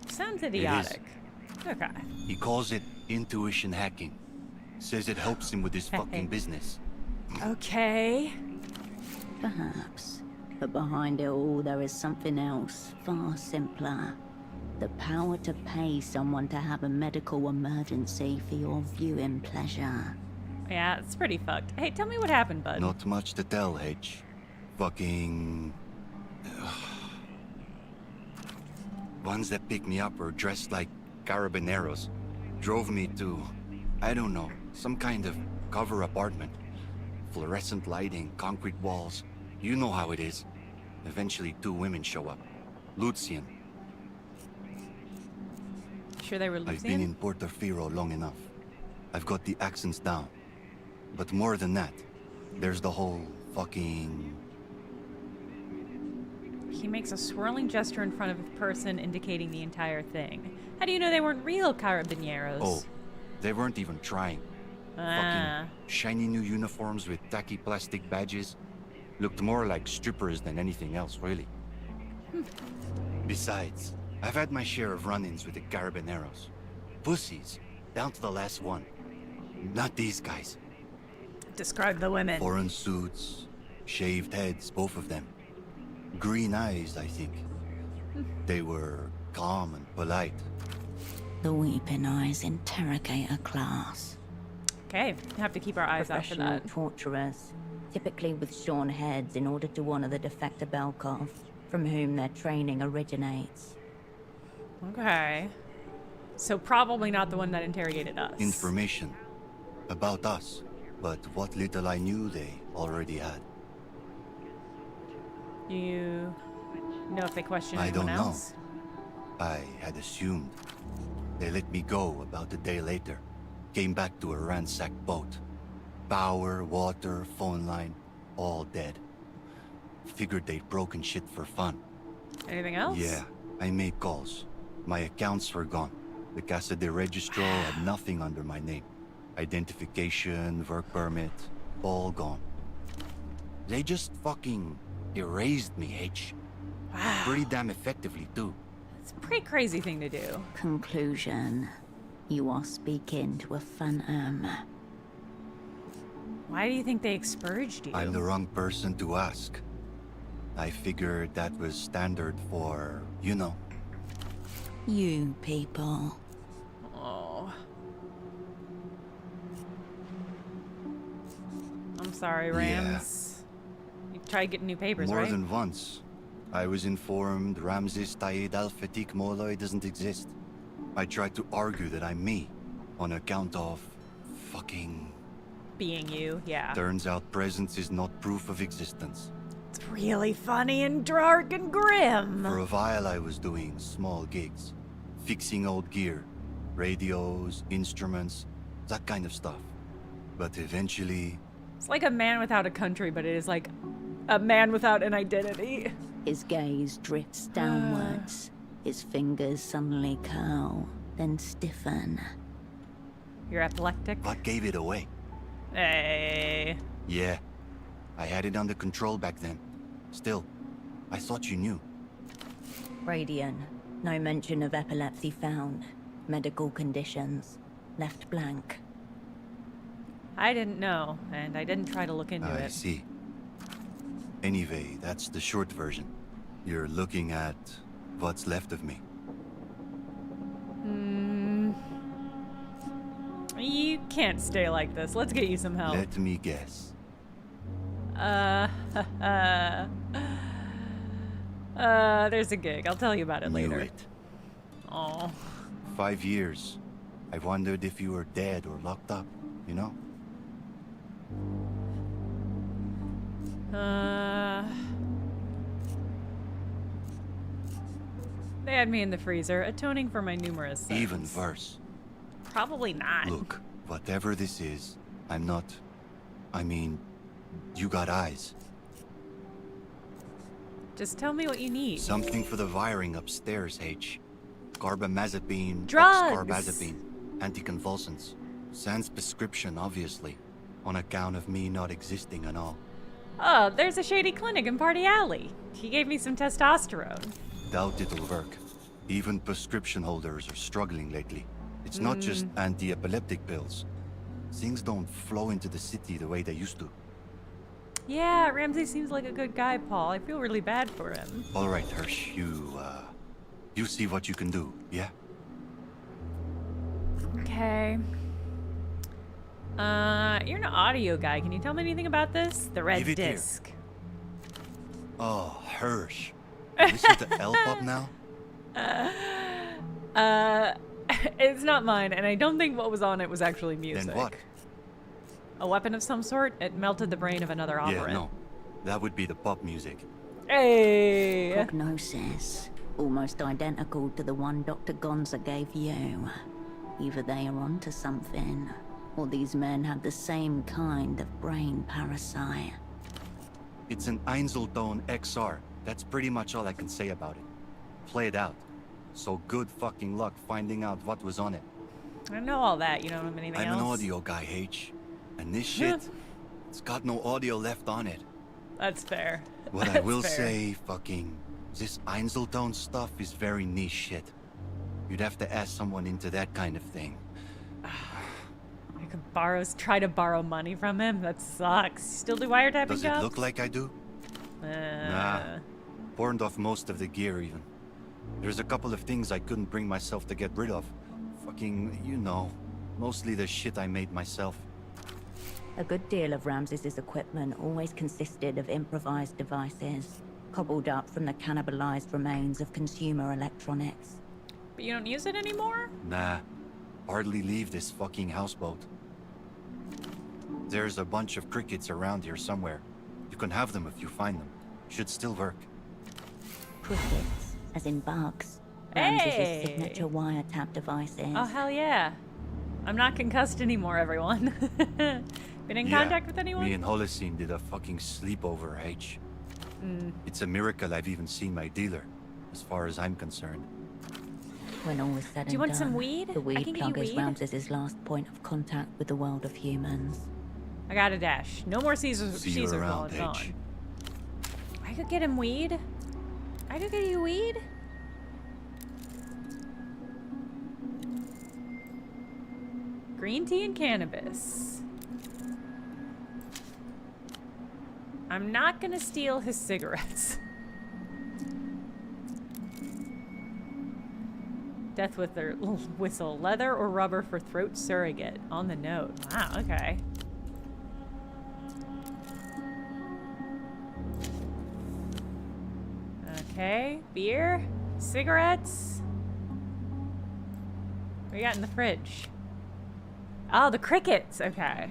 Sounds idiotic. Okay. He calls it intuition hacking. Says it helps him with his fucking business. Okay. Perhaps. But behind it all, there is something else, far simpler. The power to pay someone to have a medical emergency for your viewing pleasure. Yeah, it's pretty fucked. Hey, tell me what happened, bud. Not much to tell, Fucking... Ones that picked me up were dressed like carabineros. Drove me to, I don't know, some kind of cover apartment. Fluorescent lighting, concrete walls. You know how it is. Eventually 2 women show up. Lucian. Sure they were I've been Lucian? in Portofino long enough. I've got the accents down. But more than that, there's the whole fucking... He makes a swirling gesture in front of a person indicating the entire thing. How do you know they weren't real carabineros? Oh, they weren't even trying. Ah. Fucking shiny new uniforms with tacky plastic badges. Looked more like strippers than anything else, really. Besides, I've had my share of run-ins with the carabineros. Pussies, down to the last one. Not these guys. Describe the women. Foreign suits, shaved heads, both of them. Green eyes, I think. They were calm and polite. The weeping eyes interrogator class. Okay, have to keep our eyes out for Professional that. torturers, typically with shorn heads in order to honor the defector Belkov, from whom their training originates. Okay. So probably not the one that interrogated us. Information about us, but what little I knew they already had. You know if they questioned I anyone don't know. else? I had assumed. They let me go about a day later. Came back to a ransacked boat. Power, water, phone line, all dead. Figured they'd broken shit for fun. Anything else? Yeah, I made calls. My accounts were gone. The Casa de Registro had nothing under my name. Identification, work permit, all gone. They just fucking erased me, Wow. Pretty damn effectively, too. It's a pretty crazy thing to do. Conclusion. You are speaking to a phantom. Why do you think they expurged you? I'm the wrong person to ask. I figured that was standard for, you know. You people. Oh. I'm sorry, Rams. You tried getting new papers, More right? than once. I was informed Ramses Taid al-Fatik Molloy doesn't exist. I tried to argue that I'm me, on account of fucking... Being you, yeah. Turns out presence is not proof of existence. It's really funny and dark and grim. For a while I was doing small gigs. Fixing old gear. Radios, instruments, that kind of stuff. But eventually... It's like a man without a country, but it is like a man without an identity. His gaze drifts downwards. His fingers suddenly curl, then stiffen. You're epileptic? What gave it away? Hey. Yeah. I had it under control back then. Still, I thought you knew. Radian. No mention of epilepsy found. Medical conditions. Left blank. I didn't know, and I didn't try to look into I it. see. Anyway, that's the short version. You're looking at what's left of me. You can't stay like this. Let's get you some help. Let me guess. There's a gig. I'll tell you about it Knew later. it. Oh. 5 years. I wondered if you were dead or locked up, you know? They had me in the freezer, atoning for my numerous sins. Even worse. Probably not. Look, whatever this is, I'm not... I mean, you got eyes. Just tell me what you need. Something for the wiring upstairs, H. Carbamazepine, Drugs! oxcarbazepine, anticonvulsants. Sans prescription, obviously, on account of me not existing and all. Oh, there's a shady clinic in Party Alley. He gave me some testosterone. Doubt it'll work. Even prescription holders are struggling lately. It's not just anti-epileptic pills. Things don't flow into the city the way they used to. Yeah, Ramsey seems like a good guy, Paul. I feel really bad for him. All right, Hirsch, you see what you can do, yeah? Okay. You're an audio guy. Can you tell me anything about this? The red Give it here. disc. Oh, Hirsch. Listen to L-pop now? It's not mine, and I don't think what was on it was actually music. Then what? A weapon of some sort? It melted the brain of another operant. Yeah, no. That would be the pop music. Hey! Prognosis. Almost identical to the one Dr. Gonza gave you. Either they are onto something, or these men have the same kind of brain parasite. It's an Einzelton XR. That's pretty much all I can say about it. Play it out. So good fucking luck finding out what was on it. I know all that. You don't have anything I'm else? an audio guy, H. And this shit, it's got no audio left on it. That's fair. What I That's will fair. say, this Einzelton stuff is very niche shit. You'd have to ask someone into that kind of thing. I could try to borrow money from him. That sucks. Still do wiretapping Does jobs? it look like I do? Nah. Burned off most of the gear even. There's a couple of things I couldn't bring myself to get rid of. Fucking, you know, mostly the shit I made myself. A good deal of Ramses's equipment always consisted of improvised devices, cobbled up from the cannibalized remains of consumer electronics. But you don't use it anymore? Nah, hardly leave this fucking houseboat. There's a bunch of crickets around here somewhere. You can have them if you find them. Should still work. Crickets, as in bugs. Hey! Ramses's signature wiretap devices. Oh, hell yeah. I'm not concussed anymore, everyone. Been in contact with anyone? Me and Holocene did a fucking sleepover, H. It's a miracle I've even seen my dealer, as far as I'm concerned. When all is said Do you and want some done, weed? the I weed can get plug you is weed. Ramses's last point of contact with the world of humans. I got a dash. No more Caesar See you while around, it's on. H. I could get him weed. I could get you weed. Green tea and cannabis. I'm not gonna steal his cigarettes. Death with their whistle. Leather or rubber for throat surrogate. On the note. Wow, okay. Okay, beer, cigarettes. What we got in the fridge? Oh, the crickets. Okay.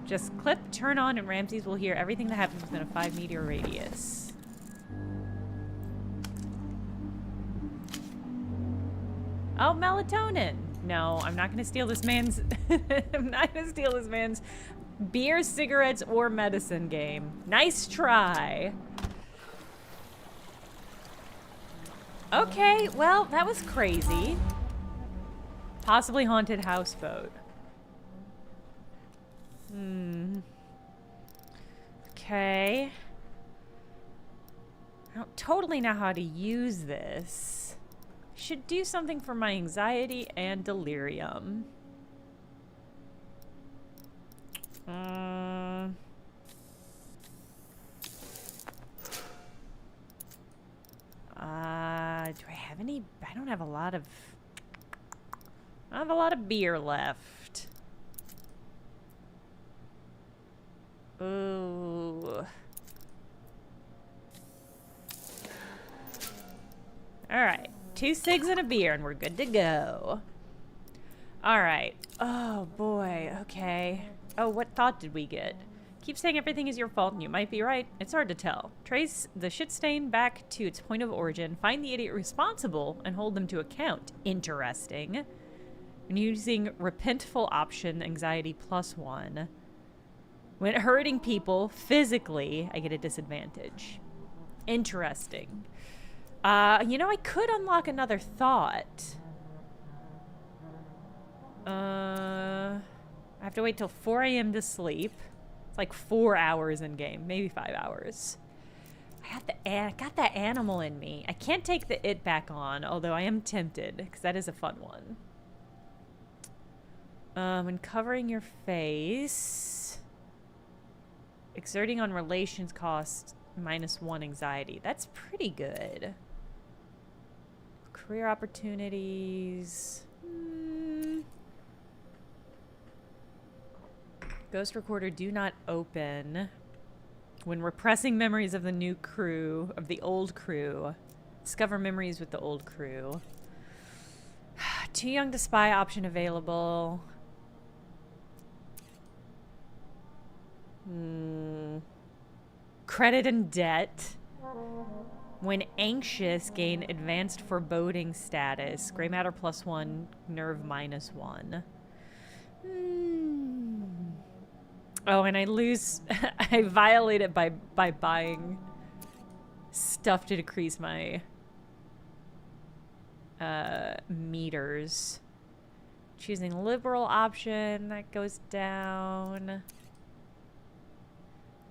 Just clip, turn on, and Ramses will hear everything that happens within a 5-meter radius. Oh, melatonin. No, I'm not gonna steal this man's. I'm not gonna steal this man's beer, cigarettes, or medicine game. Nice try. Okay, well, that was crazy. Possibly haunted houseboat. Okay. I don't totally know how to use this. Should do something for my anxiety and delirium. any? I don't have a lot of... I have a lot of beer left. Ooh. Alright. 2 cigs and a beer and we're good to go. Alright. Oh boy. Okay. Oh, what thought did we get? Keep saying everything is your fault and you might be right. It's hard to tell. Trace the shit stain back to its point of origin. Find the idiot responsible and hold them to account. Interesting. And using repentful option, anxiety +1. When hurting people physically, I get a disadvantage. Interesting. You know, I could unlock another thought. I have to wait till 4 a.m. to sleep. It's like 4 hours in game, maybe 5 hours. I got that animal in me. I can't take the it back on, although I am tempted because that is a fun one. When covering your face, exerting on relations cost -1 anxiety. That's pretty good. Career opportunities. Ghost recorder do not open. When repressing memories of the new crew, of the old crew. Discover memories with the old crew. Too young to spy option available. Credit and debt. When anxious, gain advanced foreboding status. Gray matter +1, nerve -1. Oh, and I lose... I violate it by buying stuff to decrease my meters. Choosing liberal option, that goes down.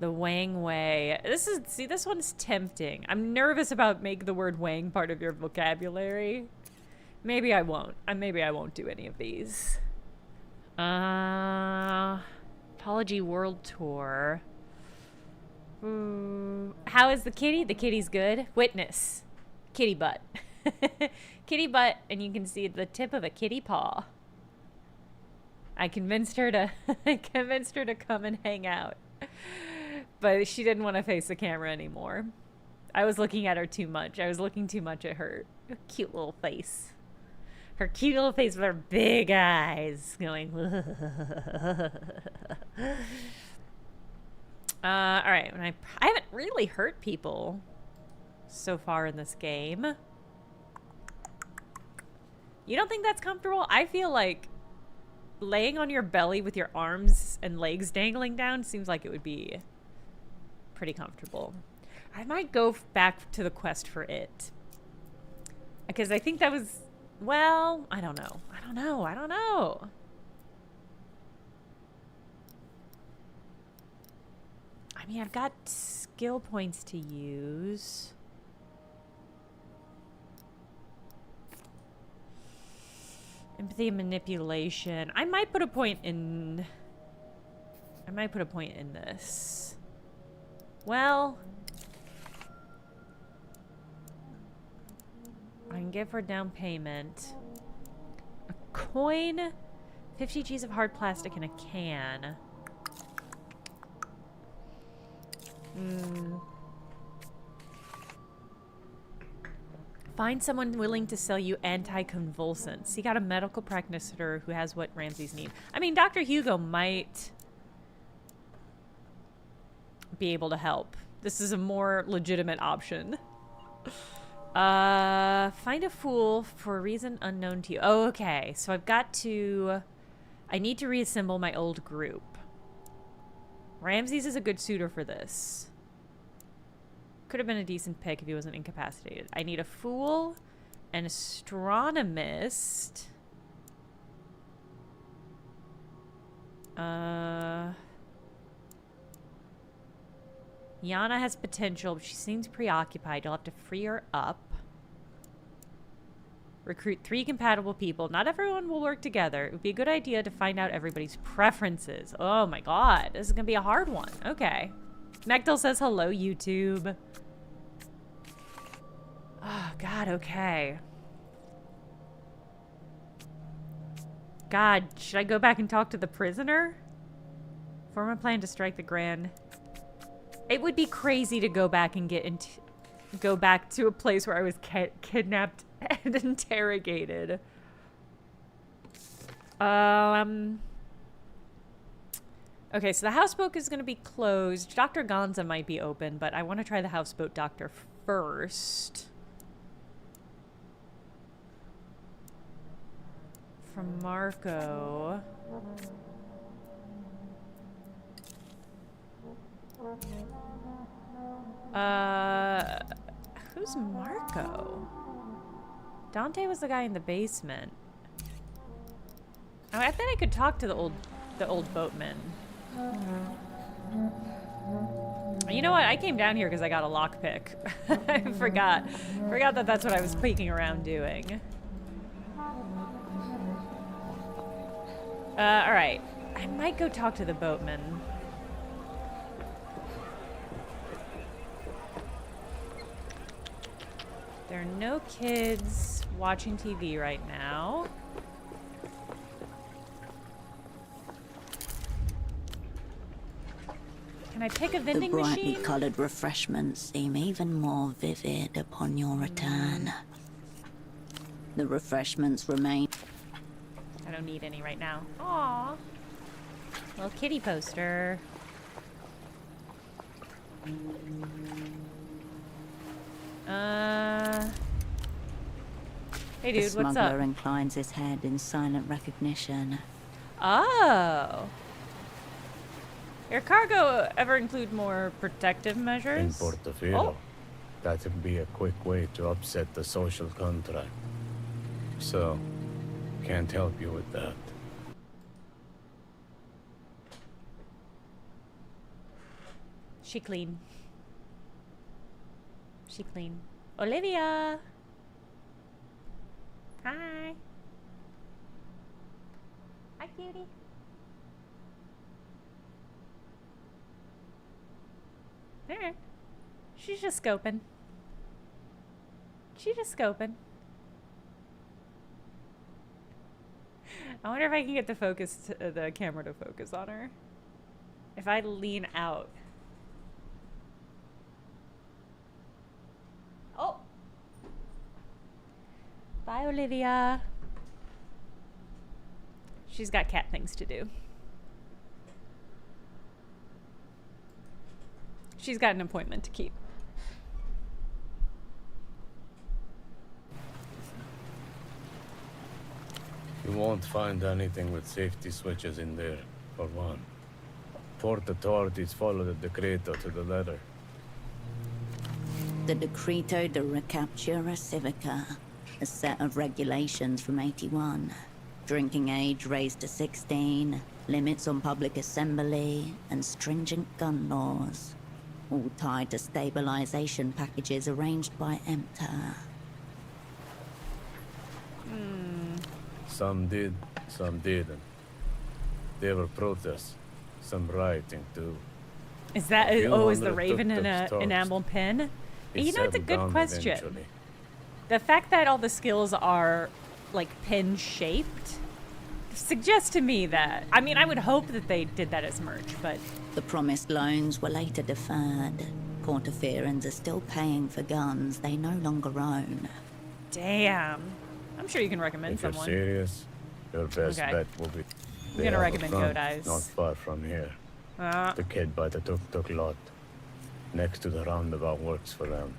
The Wang Way. This one's tempting. I'm nervous about make the word Wang part of your vocabulary. Maybe I won't. Maybe I won't do any of these. Apology World Tour. How is the kitty? The kitty's good. Witness. Kitty butt. Kitty butt, and you can see the tip of a kitty paw. I convinced her to come and hang out. But she didn't want to face the camera anymore. I was looking at her too much. I was looking too much at her cute little face. Her cute little face with her big eyes going. Alright. I haven't really hurt people so far in this game. You don't think that's comfortable? I feel like laying on your belly with your arms and legs dangling down seems like it would be pretty comfortable. I might go back to the quest for it. Because I think that was... Well, I don't know. I don't know. I mean, I've got skill points to use. Empathy and manipulation. I might put a point in this. Well, I can give her down payment. A coin, 50 G's of hard plastic, and a can. Find someone willing to sell you anticonvulsants. Seek out a medical practitioner who has what Ramses need. I mean, Dr. Hugo might be able to help. This is a more legitimate option. Find a fool for a reason unknown to you. Oh, okay. So I've got to... I need to reassemble my old group. Ramses is a good suitor for this. Could have been a decent pick if he wasn't incapacitated. I need a fool, an astronomist. Yana has potential, but she seems preoccupied. You'll have to free her up. Recruit 3 compatible people. Not everyone will work together. It would be a good idea to find out everybody's preferences. Oh my god. This is going to be a hard one. Okay. Mechdel says hello, YouTube. Oh god, okay. God, should I go back and talk to the prisoner? Form a plan to strike the Grand. It would be crazy to go back and go back to a place where I was kidnapped and interrogated. Okay, so the houseboat is going to be closed. Dr. Gonza might be open, but I want to try the houseboat doctor first. From Marco. Who's Marco? Dante was the guy in the basement. Oh, I bet I could talk to the old boatman. You know what? I came down here because I got a lockpick. I forgot that that's what I was peeking around doing. All right. I might go talk to the boatman. There are no kids watching TV right now. Can I pick a vending The brightly machine? coloured refreshments seem even more vivid upon your return. The refreshments remain. I don't need any right now. Aww. Little kitty poster. Hey dude, The what's smuggler up? inclines his head in silent recognition. Oh. Your cargo ever include more protective measures? In Portofino, Oh. that'd be a quick way to upset the social contract. So, can't help you with that. She clean. She clean. Olivia! Hi. Hi, cutie. There. She's just scoping. She's just scoping. I wonder if I can get the camera to focus on her. If I lean out. Oh. Bye, Olivia. She's got cat things to do. She's got an appointment to keep. You won't find anything with safety switches in there, for one. Port authorities follow the decreto to the letter. The Decreto de Recaptura Civica, a set of regulations from 81. Drinking age raised to 16, limits on public assembly, and stringent gun laws. All tied to stabilization packages arranged by EMTA. Some did, some didn't. There were protests, some rioting too. Is that Few is the undertook raven in those a talks. enamel pin? It You know, it's a settled good down question. eventually. The fact that all the skills are like pin shaped suggests to me that, I mean, I would hope that they did that as merch, but The promised loans were later deferred. Portofirans are still paying for guns they no longer own. damn. I'm sure you can recommend If you're someone. serious, your best Okay. bet will be. I'm gonna recommend Goat Eyes. Not far from here. Uh, The kid by the tuk-tuk lot. Next to the roundabout works for them.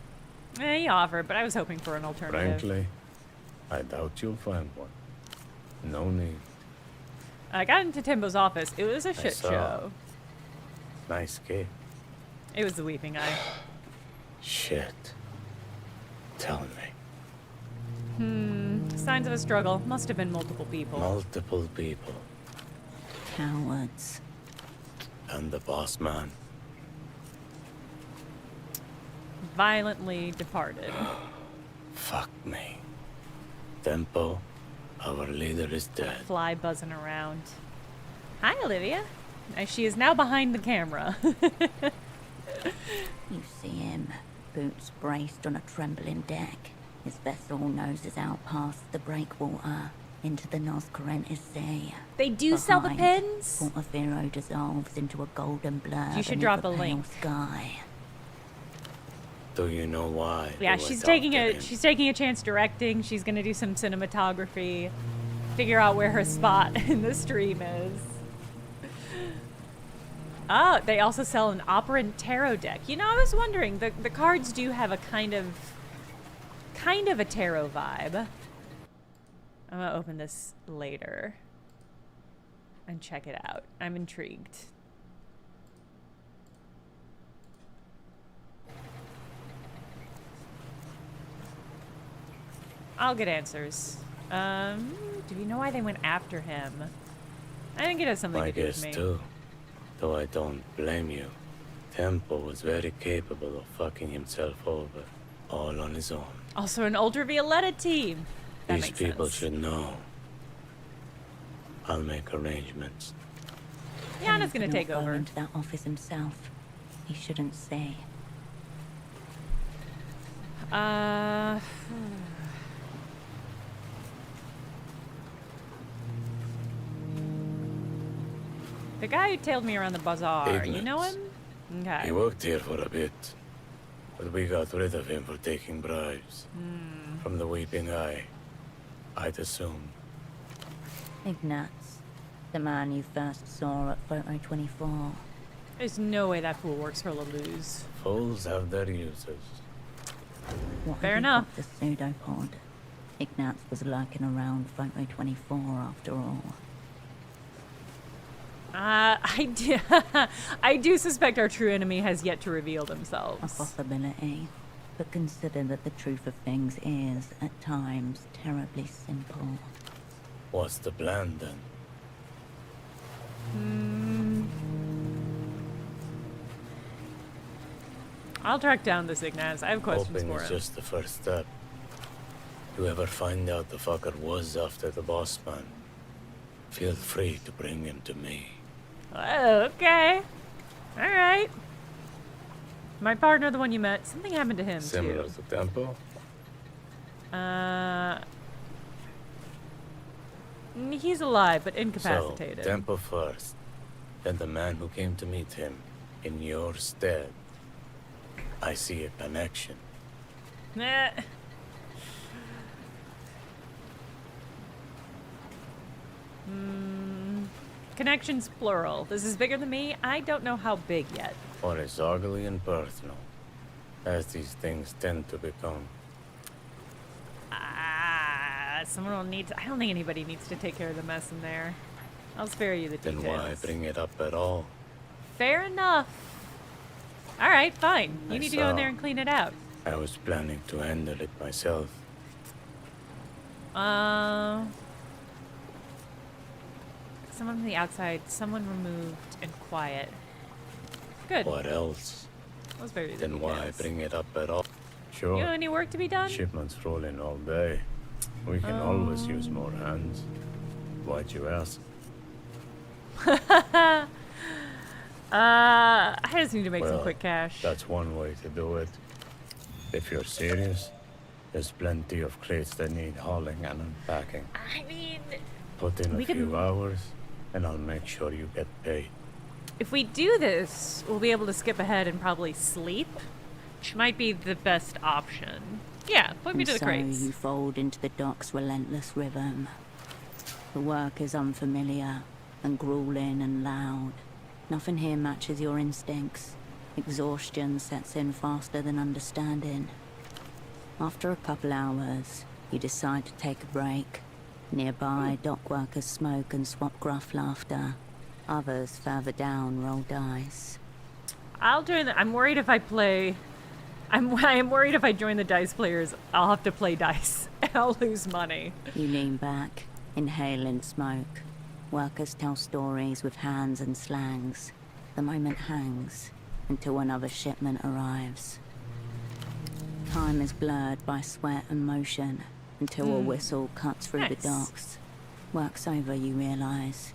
he offered, but I was hoping for an alternative. Frankly, I doubt you'll find one. No need. I got into Timbo's office. It was a shit saw. show. Nice kid. It was the weeping eye. Shit. Tell me. Signs of a struggle. Must have been multiple people. Multiple people. Cowards. And the boss man. Violently departed. Fuck me. Tempo, our leader is dead. Fly buzzing around. Hi, Olivia. She is now behind the camera. You see him, boots braced on a trembling deck. His vessel noses out past the breakwater. into the North Correntes Sea. They do sell the Behind, pins? Portofino dissolves into a golden blur You should beneath drop the a pale link. sky. Do you know why? Yeah, they she's went taking after a him? she's taking a chance directing. She's gonna do some cinematography, figure out where her spot in the stream is. Oh, they also sell an operant tarot deck. You know, I was wondering, the cards do have a kind of a tarot vibe. I'm gonna open this later and check it out. I'm intrigued. I'll get answers. Do you know why they went after him? I think it has something I to do with guess me. too. Though I don't blame you. Tempo was very capable of fucking himself over, all on his own. Also an Ultravioletta team. That These makes people sense. should know. I'll make arrangements. Yana's gonna He take could not go over. into that office himself. He shouldn't stay. The guy who tailed me around the bazaar, you know him? Okay. He worked here for a bit, but we got rid of him for taking bribes. From the Weeping Eye, I'd assume. Ignatz, the man you first saw at Photo 24. There's no way that fool works for Lelou's. Fools have their uses. What Fair had he enough. got the pseudopod? Ignatz was lurking around Photo 24 after all. I do suspect our true enemy has yet to reveal A themselves. possibility. But consider that the truth of things is, at times, terribly simple. What's the plan then? I'll track down this Ignaz. I have questions Hoping for is him. just the first step. You ever find out the fucker was after the boss man, feel free to bring him to me. Oh, okay. Alright. My partner, the one you met, something happened to him, Similar too. to Tempo? He's alive, but So, incapacitated. Tempo first, then the man who came to meet him, in your stead. I see a connection. Nah. Connections plural. This is bigger than me. I don't know how big yet. Or it's ugly and personal, as these things tend to become. Someone will need to, I don't think anybody needs to take care of the mess in there. I'll spare you the details. Then why bring it up at all? Fair enough. Alright, fine. You I need to go in saw. there and clean it out. I was planning to handle it myself. Someone on the outside, someone removed and quiet. Good. What else? Let's bury the Then why details. bring it up at all? Sure. You have any work to be done? Shipments roll in all day. We can always use more hands. Why'd you ask? I just need to make some Well, quick cash. That's one way to do it. If you're serious, there's plenty of crates that need hauling and unpacking. I mean, Put in We a few can- hours, and I'll make sure you get paid. if we do this, we'll be able to skip ahead and probably sleep, which might be the best option. Yeah, point me And to the so crates. you fold into the dock's relentless rhythm. The work is unfamiliar and grueling and loud. Nothing here matches your instincts. Exhaustion sets in faster than understanding. After a couple hours, you decide to take a break. Nearby, dock workers smoke and swap gruff laughter. Others further down roll dice. I'll join the. I'm worried if I play. I'm worried if I join the dice players, I'll have to play dice. And I'll lose money. You lean back, inhaling smoke. Workers tell stories with hands and slangs. The moment hangs until another shipment arrives. Time is blurred by sweat and motion until a whistle cuts through the Nice. docks. Work's over, you realize.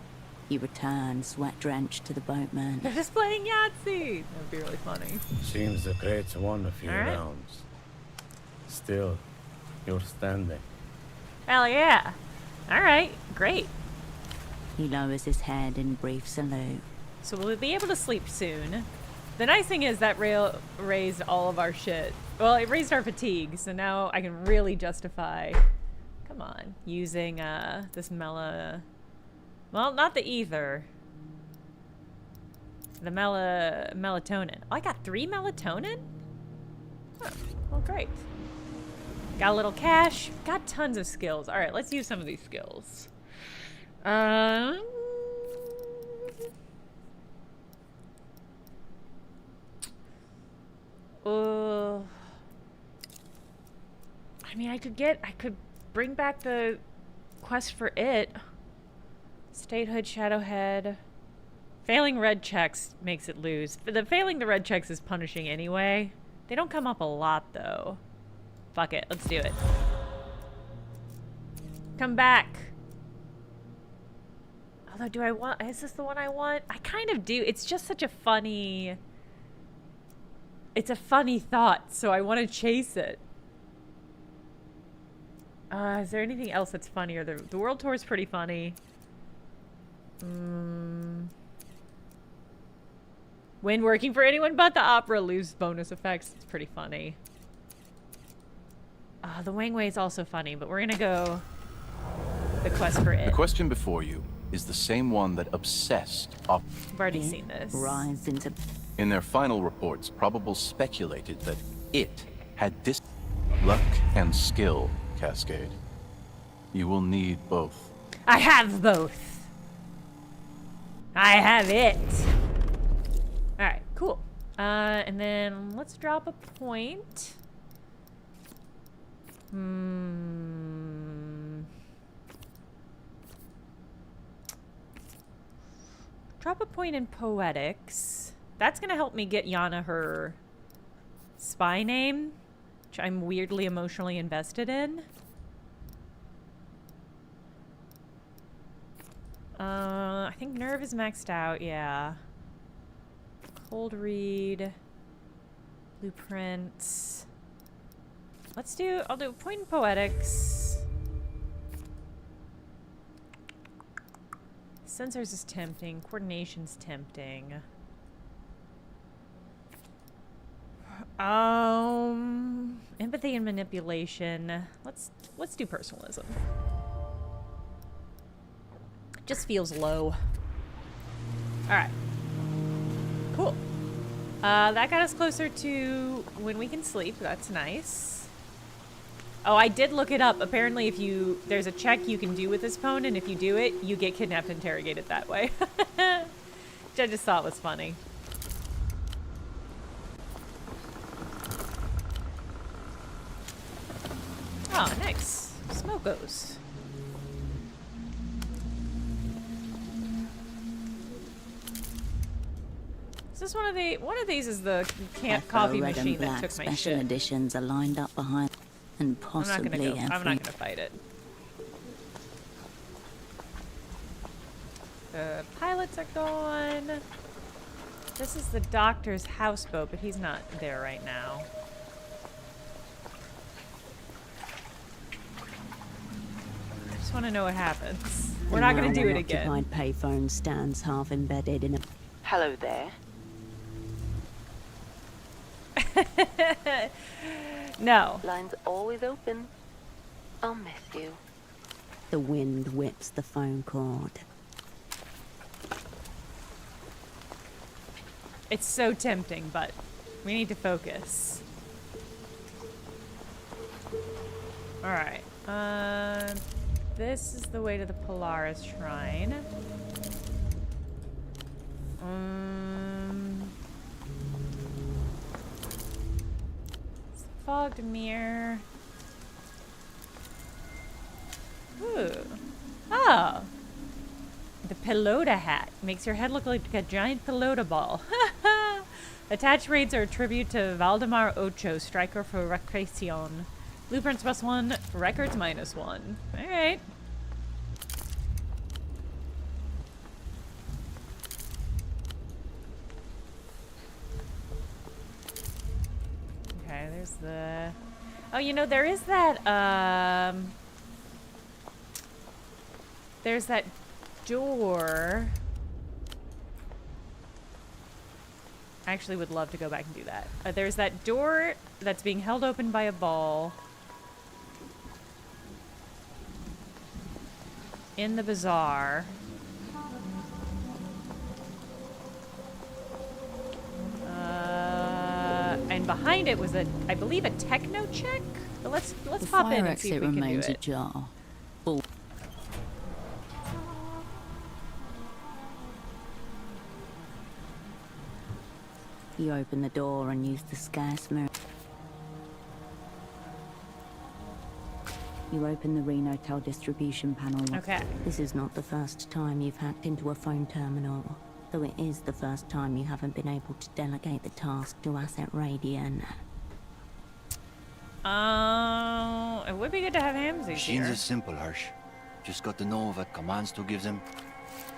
You return, sweat-drenched, to the boatman. They're just playing Yahtzee. That would be really funny. Seems the crates won a few All right. rounds. Still, you're standing. Hell yeah. All right, great. He lowers his head in brief salute. So we'll be able to sleep soon. The nice thing is that rail raised all of our shit. Well, it raised our fatigue, so now I can really justify, come on, using this well, not the ether. The melatonin. Oh, I got 3 melatonin? Oh, well, great. Got a little cash. Got tons of skills. All right, let's use some of these skills. I mean, I could bring back the quest for it. Statehood, Shadowhead. Failing red checks makes it lose. Failing the red checks is punishing anyway. They don't come up a lot, though. Fuck it, let's do it. Come back. Although, is this the one I want? I kind of do. It's just such a funny... It's a funny thought, so I want to chase it. Is there anything else that's funnier? The World Tour is pretty funny. When working for anyone but the opera, lose bonus effects. It's pretty funny. The Wang Wei is also funny, but we're gonna go the quest for it. The question before you is the same one that obsessed I've already seen this. Rise into... In their final reports, Probable speculated that it had this luck and skill cascade. You will need both. I have both. I have it. Alright, cool. And then let's drop a point. Drop a point in poetics. That's gonna help me get Yana her spy name, which I'm weirdly emotionally invested in. I think nerve is maxed out, yeah. Cold read. Blueprints. I'll do point in poetics. Sensors is tempting. Coordination's tempting. Empathy and manipulation. Let's do personalism. Just feels low. Alright. Cool. That got us closer to when we can sleep. That's nice. Oh, I did look it up. Apparently there's a check you can do with this phone, and if you do it, you get kidnapped and interrogated that way. Which I just thought was funny. Oh, nice. Smokos. Is this one of these is the coffee red machine and black that took my special shit. editions are lined up behind, and possibly I'm not gonna fight it. The pilots are gone. This is the doctor's houseboat, but he's not there right now. I just want to know what happens. We're not gonna do it again. Occupied payphone stands half embedded in a... Hello there. No. Line's always open. I'll miss you. The wind whips the phone cord. It's so tempting, but we need to focus. Alright. This is the way to the Polaris Shrine. Fogged mirror. Ooh. Oh. The pelota hat makes your head look like a giant pelota ball. Attach raids are a tribute to Valdemar Ocho, striker for Recreacion. Blueprints +1, records -1. Alright. Okay, there's the... Oh, you know, there is that, there's that door. I actually would love to go back and do that. There's that door that's being held open by a ball in the bazaar. And behind it was I believe a techno check. But let's The pop fire in and see if exit we can do remains it. ajar. You open the door and use the scarce mirror. You open the Renotel distribution panel. Okay. This is not the first time you've hacked into a phone terminal, though it is the first time you haven't been able to delegate the task to Asset Radiant. It would be good to have Hamzy Machines here. are simple, Hirsch. Just got to know what commands to give them.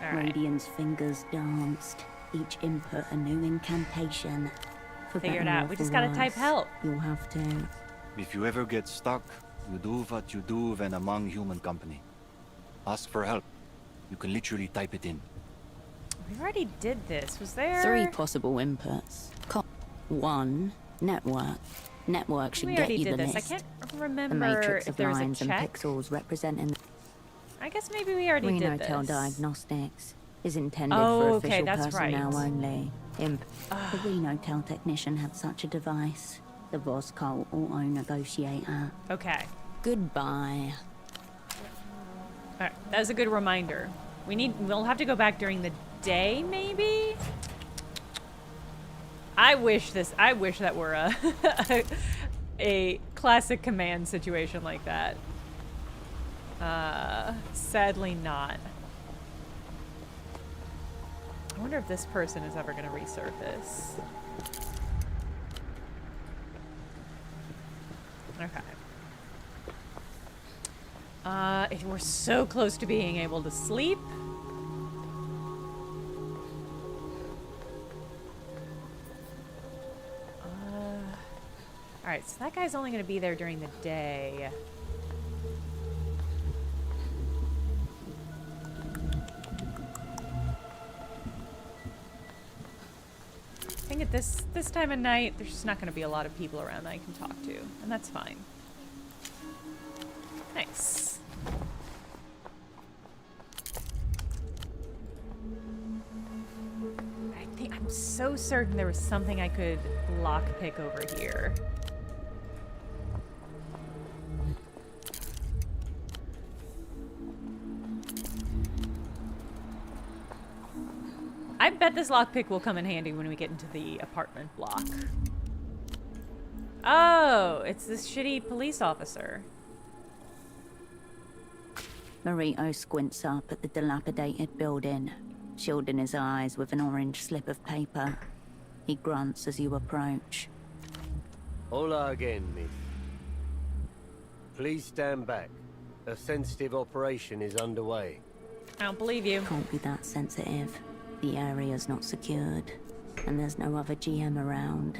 All right. Radiant's fingers danced, each input a new incantation. For Figure it better out. or We for just gotta type worse, help. You'll have to. If you ever get stuck, you do what you do when among human company. Ask for help. You can literally type it in. We already did this. Was there 3 possible inputs. 1. Network. Network should We get already you did the this. list. I can't The remember matrix if of there was a lines and check. pixels representing I guess maybe we already did Renotel this. Diagnostics is intended Oh, for okay, official that's personnel right. only. The Renotel technician had such a device. The Voscol auto-negotiator. Okay. Goodbye. All right. That was a good reminder. We'll have to go back during the day, maybe? I wish that were a classic command situation like that. Sadly not. I wonder if this person is ever going to resurface. Okay. If we're so close to being able to sleep. Alright, so that guy's only going to be there during the day. I think at this time of night, there's just not going to be a lot of people around that I can talk to, and that's fine. Nice. I'm so certain there was something I could lockpick over here. I bet this lockpick will come in handy when we get into the apartment block. Oh, it's this shitty police officer. Marito squints up at the dilapidated building, shielding his eyes with an orange slip of paper. He grunts as you approach. Hola again, miss. Please stand back. A sensitive operation is underway. I don't believe you. Can't be that sensitive. The area's not secured, and there's no other GM around.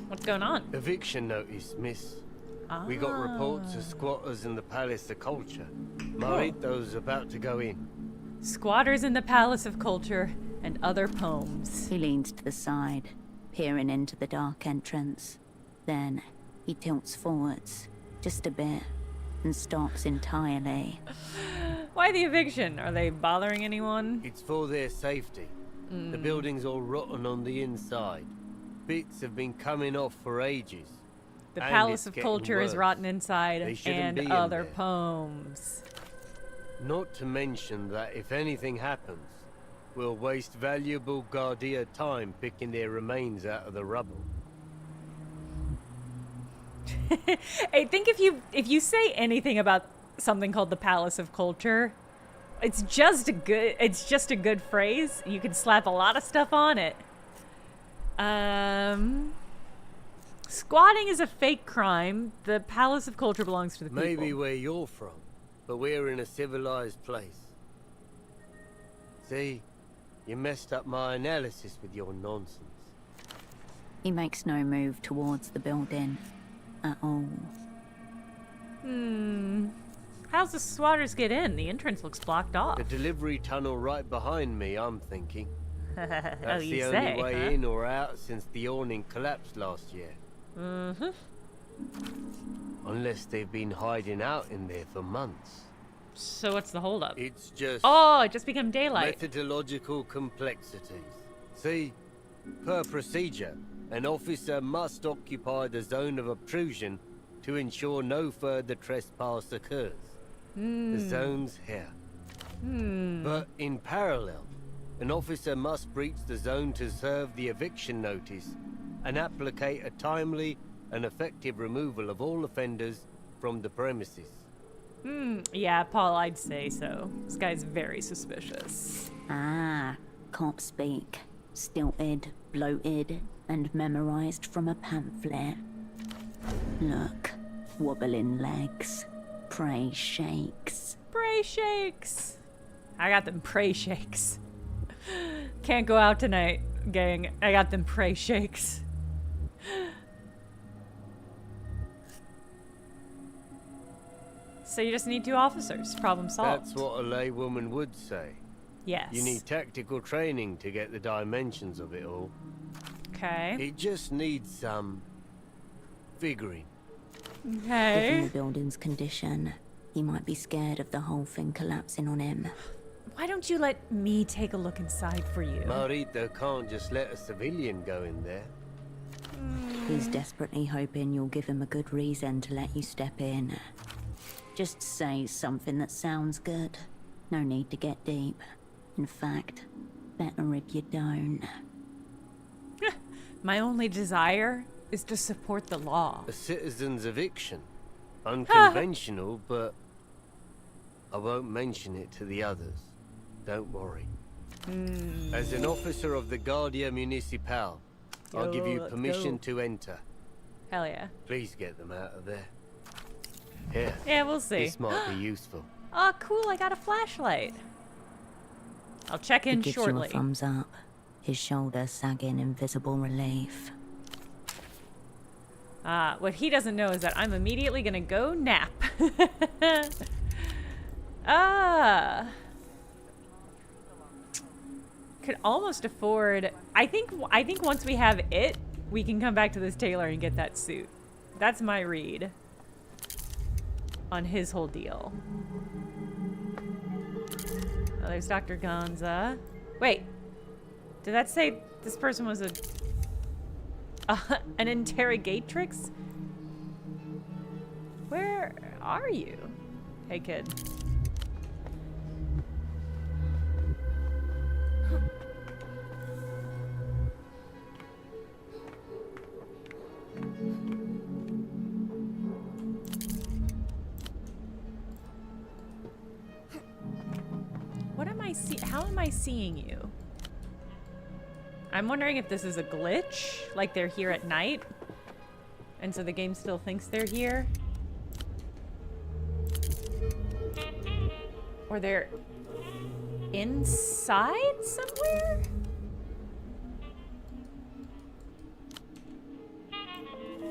What's going on? Eviction notice, miss. We got reports of squatters in the Palace of Culture. Marito's about to go in. Squatters in the Palace of Culture and other poems. He leans to the side, peering into the dark entrance. Then, he tilts forwards, just a bit, and stops entirely. Why the eviction? Are they bothering anyone? It's for their safety. The building's all rotten on the inside. Bits have been coming off for ages. The And Palace it's of getting Culture is worse. rotten They inside shouldn't and be in other there. poems. Not to mention that if anything happens, we'll waste valuable Guardia time picking their remains out of the rubble. I think if you say anything about something called the Palace of Culture, it's just a good phrase. You can slap a lot of stuff on it. Squatting is a fake crime. The Palace of Culture belongs to the people. Maybe where you're from, but we're in a civilized place. See, you messed up my analysis with your nonsense. He makes no move towards the building at all. How's the swatters get in? The entrance looks blocked off. The delivery tunnel right behind me, I'm thinking. That's Oh, you the say, only way huh? in or out since the awning collapsed last year. Mm-hmm. Unless they've been hiding out in there for months. So what's the holdup? It's just Oh, it just became daylight. methodological complexities. See, per procedure, an officer must occupy the zone of obtrusion to ensure no further trespass occurs. The zone's here. But in parallel, an officer must breach the zone to serve the eviction notice and applicate a timely and effective removal of all offenders from the premises. Yeah, Paul, I'd say so. This guy's very suspicious. Ah, can't speak. Stilted, bloated, and memorized from a pamphlet. Look, wobbling legs, prey shakes. Prey shakes. I got them prey shakes. Can't go out tonight, gang. I got them prey shakes. So you just need 2 officers. Problem solved. That's what a laywoman would say. Yes. You need tactical training to get the dimensions of it all. Okay. It just needs some figuring. Given Okay. the building's condition, he might be scared of the whole thing collapsing on him. Why don't you let me take a look inside for you? Marita can't just let a civilian go in there. He's desperately hoping you'll give him a good reason to let you step in. Just say something that sounds good. No need to get deep. In fact, better if you don't. My only desire is to support the law. A citizen's eviction. Unconventional, but I won't mention it to the others. Don't worry. As an officer of the Guardia Municipal, I'll give you Let's permission go. to enter. Hell yeah. Please get them out of there. Here, Yeah, we'll see. this might be useful. Oh, cool. I got a flashlight. I'll check in He gives shortly. you a thumbs up. His shoulder sagging in visible relief. What he doesn't know is that I'm immediately gonna go nap. Could almost afford. I think once we have it, we can come back to this tailor and get that suit. That's my read on his whole deal. Oh, there's Dr. Gonza. Wait, did that say this person was an interrogatrix? Where are you? Hey, kid. What am I how am I seeing you? I'm wondering if this is a glitch, like they're here at night, and so the game still thinks they're here. Or they're inside somewhere?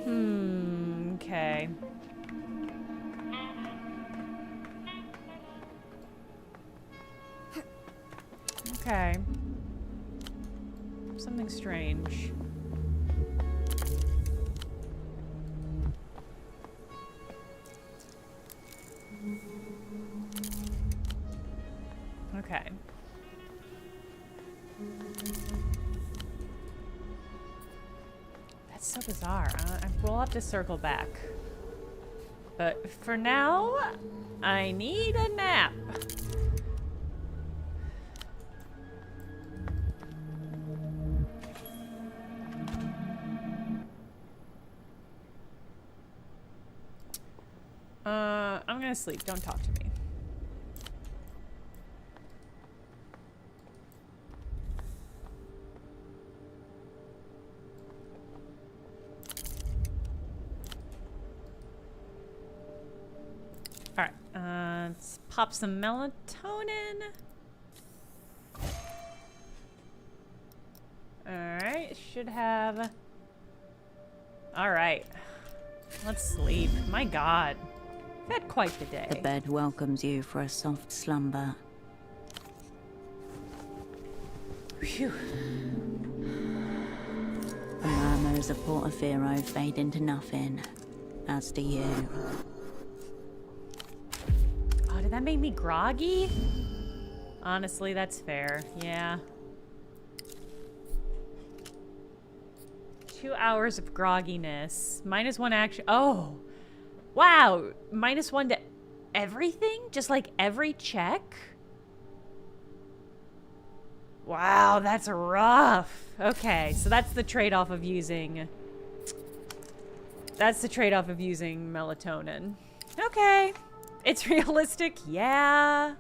Okay. Okay. Something strange. Okay. That's so bizarre. We'll have to circle back. But for now, I need a nap. I'm gonna sleep. Don't talk to me. Alright, let's pop some melatonin. Alright, should have... Alright. Let's sleep. My god. I've had quite the day. The bed welcomes you for a soft slumber. Phew. The murmurs of Portofino fade into nothing, as do you. Oh, did that make me groggy? Honestly, that's fair. Yeah. 2 hours of grogginess. -1 action. Oh. Wow. -1 to everything? Just like every check? Wow, that's rough. Okay, so that's the trade-off of using... That's the trade-off of using melatonin. Okay. It's realistic. Yeah.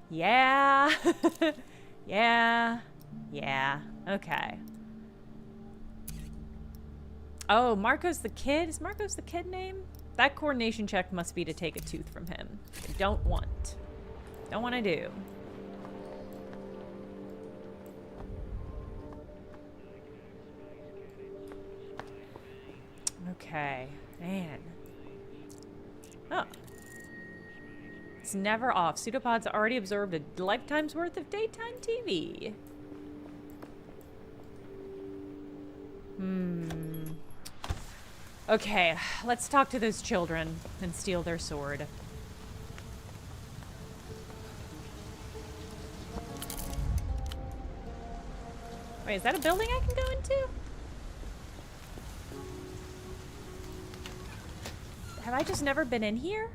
Yeah. Yeah. Yeah. Okay. Oh, Marco's the kid? Is Marco's the kid name? That coordination check must be to take a tooth from him. Don't want. Don't want to do. Okay. Man. Oh. It's never off. Pseudopods already absorbed a lifetime's worth of daytime TV. Okay, let's talk to those children and steal their sword. Wait, is that a building I can go into? Have I just never been in here?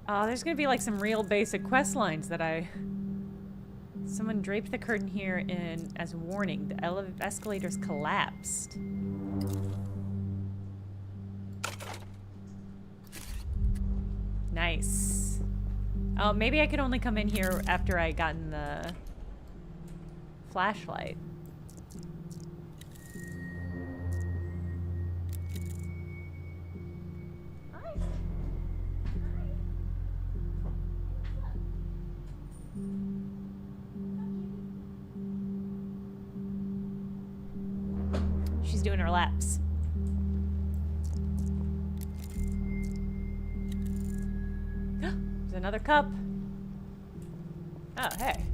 Oh, there's gonna be like some real basic quest lines that I... Someone draped the curtain here in as a warning. The escalators collapsed. Nice. Oh, maybe I could only come in here after I gotten the flashlight. She's doing her laps. There's another cup. Oh, hey.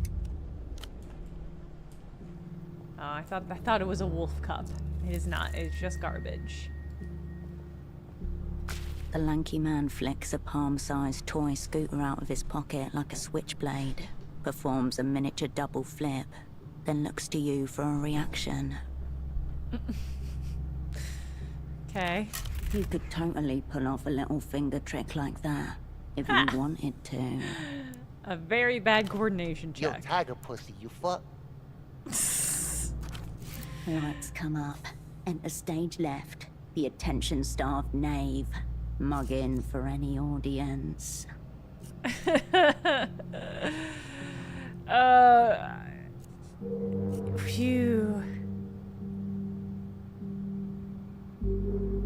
Oh, I thought it was a wolf cup. It is not. It's just garbage. The lanky man flicks a palm-sized toy scooter out of his pocket like a switchblade, performs a miniature double flip, then looks to you for a reaction. Okay. You could totally pull off a little finger trick like that, if you wanted to. A very bad coordination Yo, check. tiger pussy, you fuck. Lights come up. Enter stage left. The attention-starved knave. Mugging for any audience. Phew.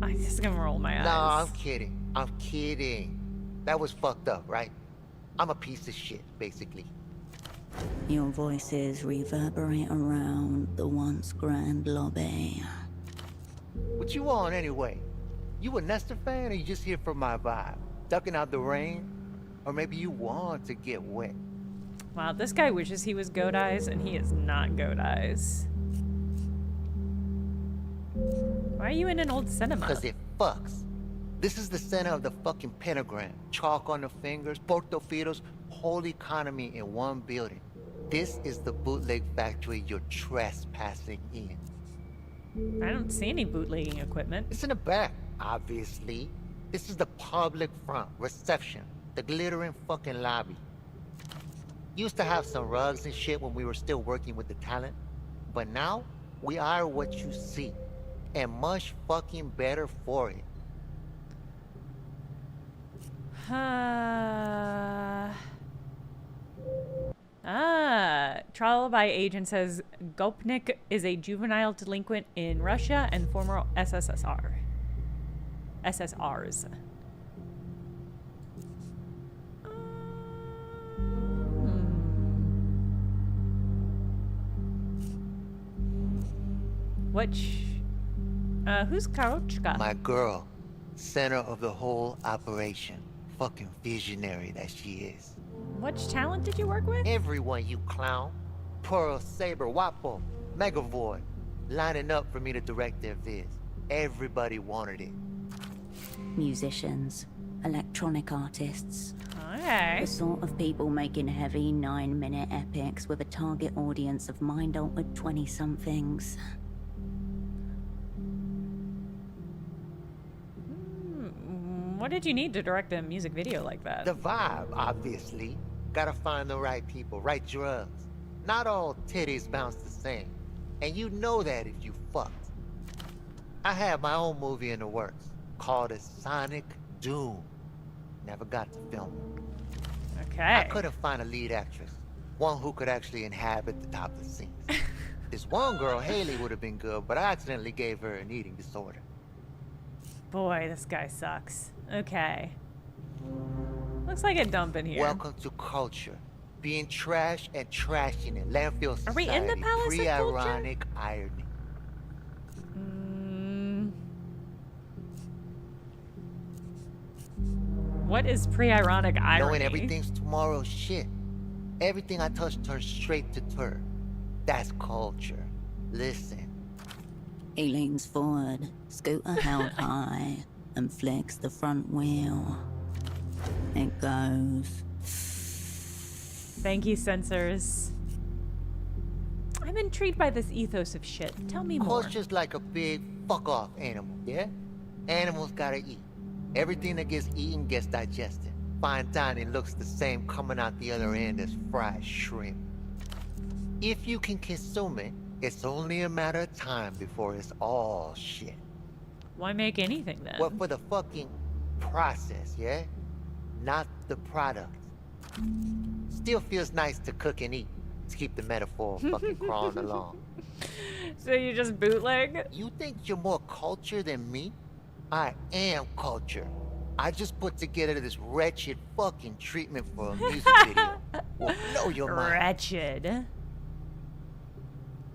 I'm just gonna roll my eyes. No, I'm kidding. I'm kidding. That was fucked up, right? I'm a piece of shit, basically. Your voices reverberate around the once grand lobby. What you on anyway? You a Nestor fan or you just here for my vibe? Ducking out the rain? Or maybe you want to get wet? Wow, this guy wishes he was Goat Eyes, and he is not Goat Eyes. Why are you in an old cinema? Because it fucks. This is the center of the fucking pentagram. Chalk on the fingers, Portofino's whole economy in one building. This is the bootleg factory you're trespassing in. I don't see any bootlegging equipment. It's in the back, obviously. This is the public front, reception, the glittering fucking lobby. Used to have some rugs and shit when we were still working with the talent. But now, we are what you see. And much fucking better for it. Trial by agent says Gopnik is a juvenile delinquent in Russia and former SSRs. Which, who's Karochka? My girl. Center of the whole operation. Fucking visionary that she is. Which talent did you work with? Everyone, you clown. Pearl, Saber, Wapo, Megavoid. Lining up for me to direct their vids. Everybody wanted it. Musicians, electronic artists. Okay. The sort of people making heavy 9-minute epics with a target audience of mind-altered 20-somethings. What did you need to direct a music video like that? The vibe, obviously. Gotta find the right people, right drugs. Not all titties bounce the same. And you know that if you fucked. I had my own movie in the works, called it Sonic Doom. Never got to film it. Okay. I couldn't find a lead actress. One who could actually inhabit the top of the scenes. This one girl, Haley, would have been good, but I accidentally gave her an eating disorder. Boy, this guy sucks. Okay. Looks like a dump in here. Welcome to culture. Being trash and trashing it. Landfill society. Are we in the Palace of Culture? Pre-ironic irony. What is pre-ironic irony? Knowing everything's tomorrow's shit. Everything I touch turns straight to turd. That's culture. Listen. He leans forward, scooter held high, and flicks the front wheel. It goes. Thank you, censors. I'm intrigued by this ethos of shit. Tell me more. Culture's like a big fuck-off animal, yeah? Animals gotta eat. Everything that gets eaten gets digested. Fine dining looks the same coming out the other end as fried shrimp. If you can consume it, it's only a matter of time before it's all shit. Why make anything then? Well, for the fucking process, yeah? Not the product. Still feels nice to cook and eat. To keep the metaphor fucking crawling along. So you just bootleg? You think you're more culture than me? I am culture. I just put together this wretched fucking treatment for a music video. Will blow your mind. Wretched.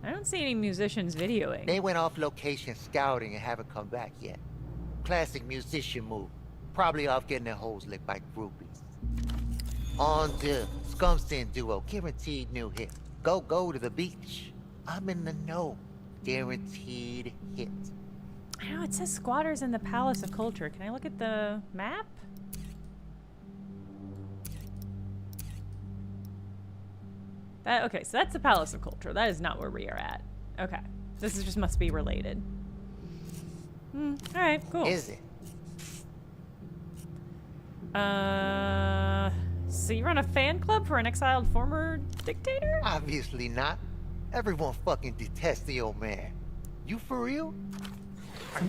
I don't see any musicians videoing. They went off location scouting and haven't come back yet. Classic musician move. Probably off getting their hoes licked by groupies. On to Scumsin duo, guaranteed new hit. Go to the beach. I'm in the know. Guaranteed hit. I know, it says squatters in the Palace of Culture. Can I look at the map? Okay, so that's the Palace of Culture. That is not where we are at. Okay. This is just must be related. Alright, cool. Is it? So you run a fan club for an exiled former dictator? Obviously not. Everyone fucking detests the old man. You for real?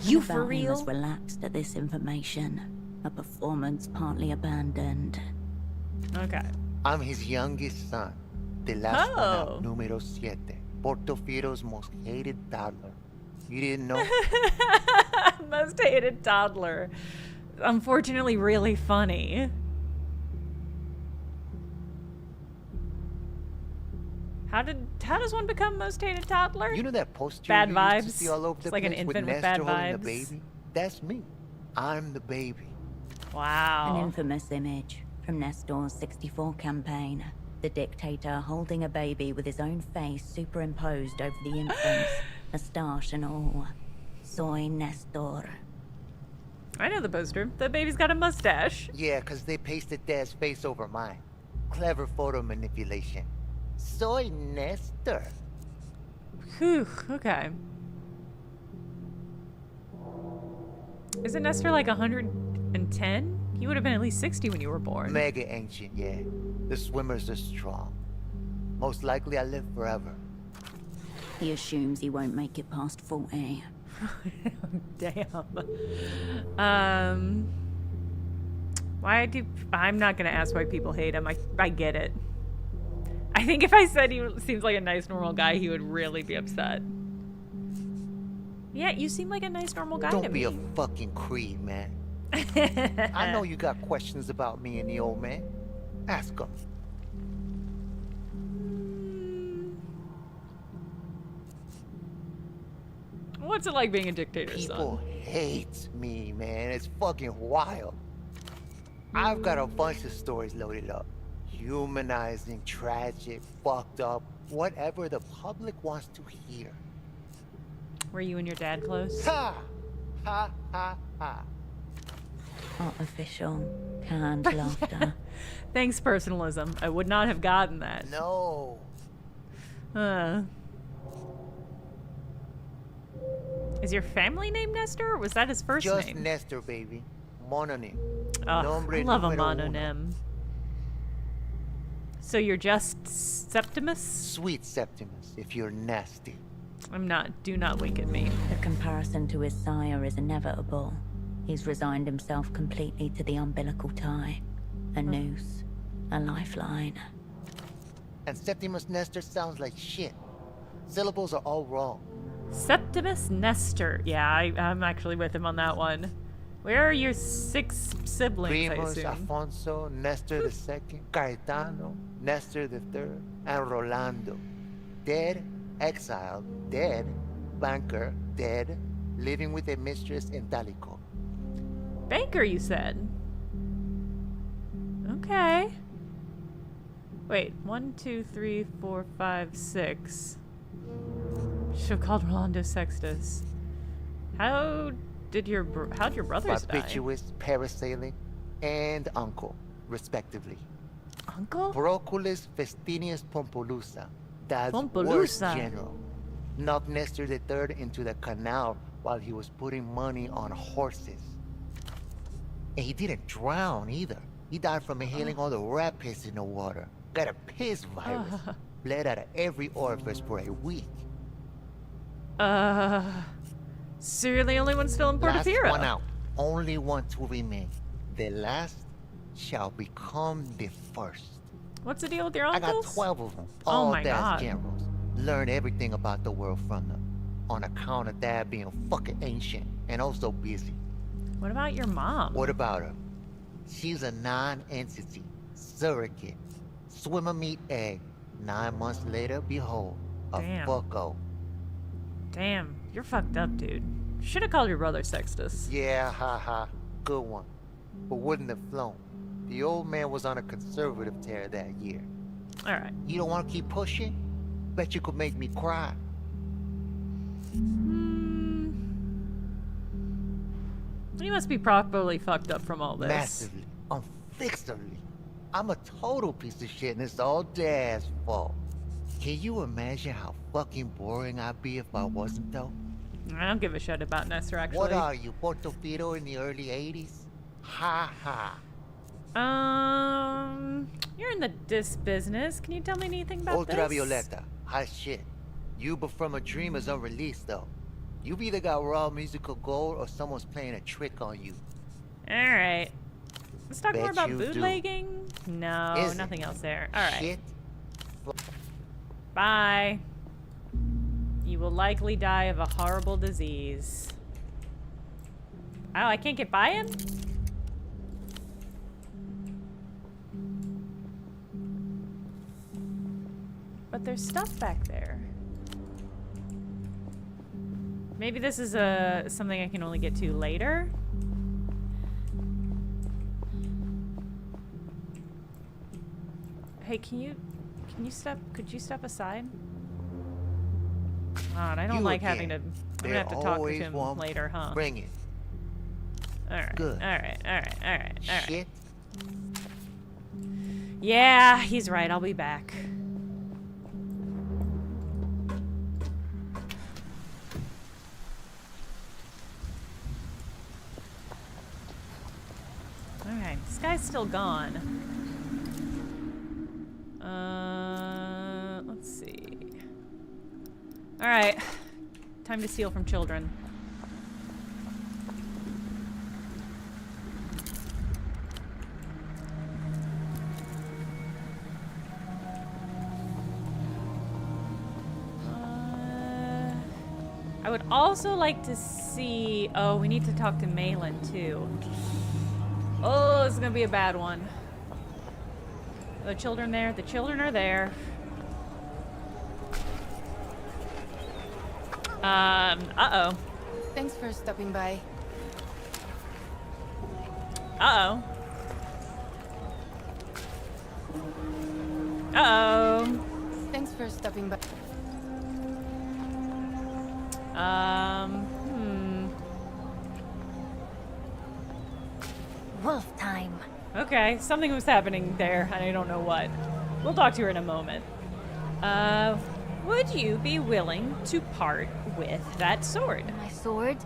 You for About him real? has relapsed at this information. A performance partly abandoned. Okay. I'm his youngest son. The last one Oh. out, numero 7. Portofiero's most hated toddler. You didn't know? Most hated toddler. Unfortunately, really funny. How does one become most hated toddler? You know that poster Bad you used to vibes? see all over the It's like an place infant with with bad Nestor holding the vibes. baby? That's me. I'm the baby. An Wow. infamous image from Nestor's 64 campaign. The dictator holding a baby with his own face superimposed over the infant's, moustache and all. Soy Nestor. I know the poster. The baby's got a mustache. Yeah, 'cause they pasted Dad's face over mine. Clever photo manipulation. Soy Nestor. Whew, okay. Isn't Nestor like 110? He would have been at least 60 when you were born. Mega ancient, yeah. The swimmers are strong. Most likely I live forever. He assumes he won't make it past 40. Damn. I'm not gonna ask why people hate him. I get it. I think if I said he seems like a nice normal guy, he would really be upset. Yeah, you seem like a nice normal guy to Don't be me. a fucking creep, man. I know you got questions about me and the old man. Ask him. What's it like being a dictator, People son? hate me, man. It's fucking wild. I've got a bunch of stories loaded up. Humanizing, tragic, fucked up, whatever the public wants to hear. Were you and your dad close? Ha! Ha ha ha. Artificial, canned laughter. Thanks, personalism. I would not have gotten that. No. Is your family named Nestor, or was that his first Just name? Nestor, baby. Mononym. Oh, I Nombre love a numero uno. mononym. So you're just Septimus? Sweet Septimus, if you're nasty. I'm not. Do not wink at me. The comparison to his sire is inevitable. He's resigned himself completely to the umbilical tie. A noose. A lifeline. And Septimus Nestor sounds like shit. Syllables are all wrong. Septimus Nestor. Yeah, I'm actually with him on that one. Where are your 6 siblings, I Primus, assume? Afonso, Nestor II, Caetano, Nestor III, and Rolando. Dead, exiled, dead, banker, dead, living with a mistress in Talico. Banker, you said? Okay. Wait, 1, 2, 3, 4, 5, 6. Should have called Rolando Sextus. How'd your brothers die? Barbiturious, parasailing, and uncle, respectively. Uncle? Proculus Festinus Pompolusa, Dad's worst Pompolusa. general, knocked Nestor III into the canal while he was putting money on horses. And he didn't drown either. He died from inhaling all the rat piss in the water. Got a piss virus. Bled out of every orifice for a week. So you're the only one still in Last Portofino? one out. Only one to remain. The last shall become the first. What's the deal with your I uncles? got 12 of them. Oh All my Dad's God. generals. Learned everything about the world from them. On account of Dad being fucking ancient and also busy. What about your mom? What about her? She's a non-entity. Surrogate. Swimmer meat egg. 9 months later, behold, a Damn. fucko. Damn, you're fucked up, dude. Should have called your brother Sextus. Yeah, haha. Good one. But wouldn't have flown. The old man was on a conservative tear that year. Alright. You don't want to keep pushing? Bet you could make me cry. You must be properly fucked up from all this. Massively. Unfixably. I'm a total piece of shit and it's all Dad's fault. Can you imagine how fucking boring I'd be if I wasn't though? I don't give a shit about Nestor, actually. What are you, Portofino in the early 80s? Ha ha. You're in the disc business. Can you tell me anything about this? Ultravioleta. Hot shit. You but from a dream is unreleased though. You've either got raw musical gold or someone's playing a trick on you. Alright. Let's talk more Bet about you do. bootlegging. No, Is it? nothing else there. Alright. Shit. Bye. You will likely die of a horrible disease. Oh, I can't get by him? But there's stuff back there. Maybe this is something I can only get to later. Hey, could you step aside? God, I don't You like again. having to. I'm gonna There have to talk to always him one- later, huh? Bring it. Alright. Good. Alright. Shit. Yeah, he's right. I'll be back. Alright, this guy's still gone. Let's see. Alright. Time to steal from children. I would also like to see... Oh, we need to talk to Malin, too. Oh, this is gonna be a bad one. Are the children there? The children are there. Uh-oh. Thanks for stopping by. Uh-oh. Uh-oh. Thanks for stopping by. Wolf time. Okay, something was happening there, and I don't know what. We'll talk to her in a moment. Would you be willing to part with that sword? My sword?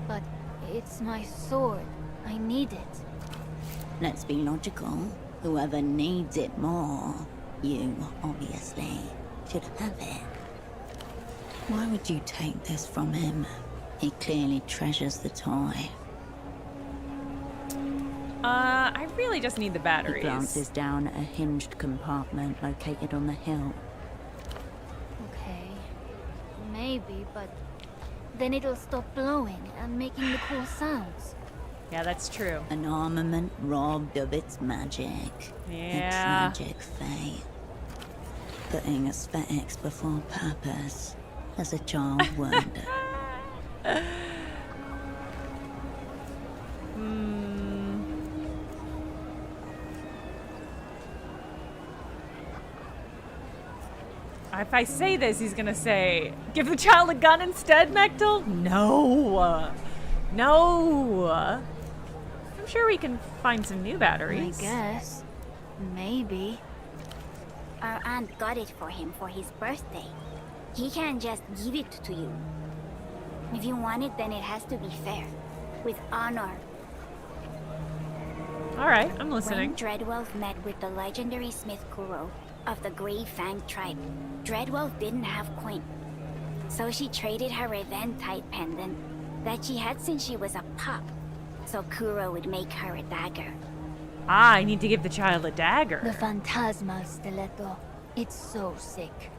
But it's my sword. I need it. Let's be logical. Whoever needs it more, you, obviously, should have it. Why would you take this from him? He clearly treasures the toy. I really just need the He batteries. glances down at a hinged compartment located on the hill. Okay. Maybe, but then it'll stop blowing and making the cool sounds. Yeah, that's true. An armament robbed of its magic. Yeah. A tragic fate. Putting aesthetics before purpose, as a child would. If I say this, he's gonna say, give the child a gun instead, Mechtel? No. No. I'm sure we can find some new batteries. I guess. Maybe. Our aunt got it for him for his birthday. He can't just give it to you. If you want it, then it has to be fair. With honor. Alright, I'm listening. When Dreadwolf met with the legendary Smith Kuro of the Grey Fang tribe, Dreadwolf didn't have coin. So she traded her Reventide pendant that she had since she was a pup, so Kuro would make her a dagger. Ah, I need to give the child a dagger. The Phantasmal Stiletto. It's so sick.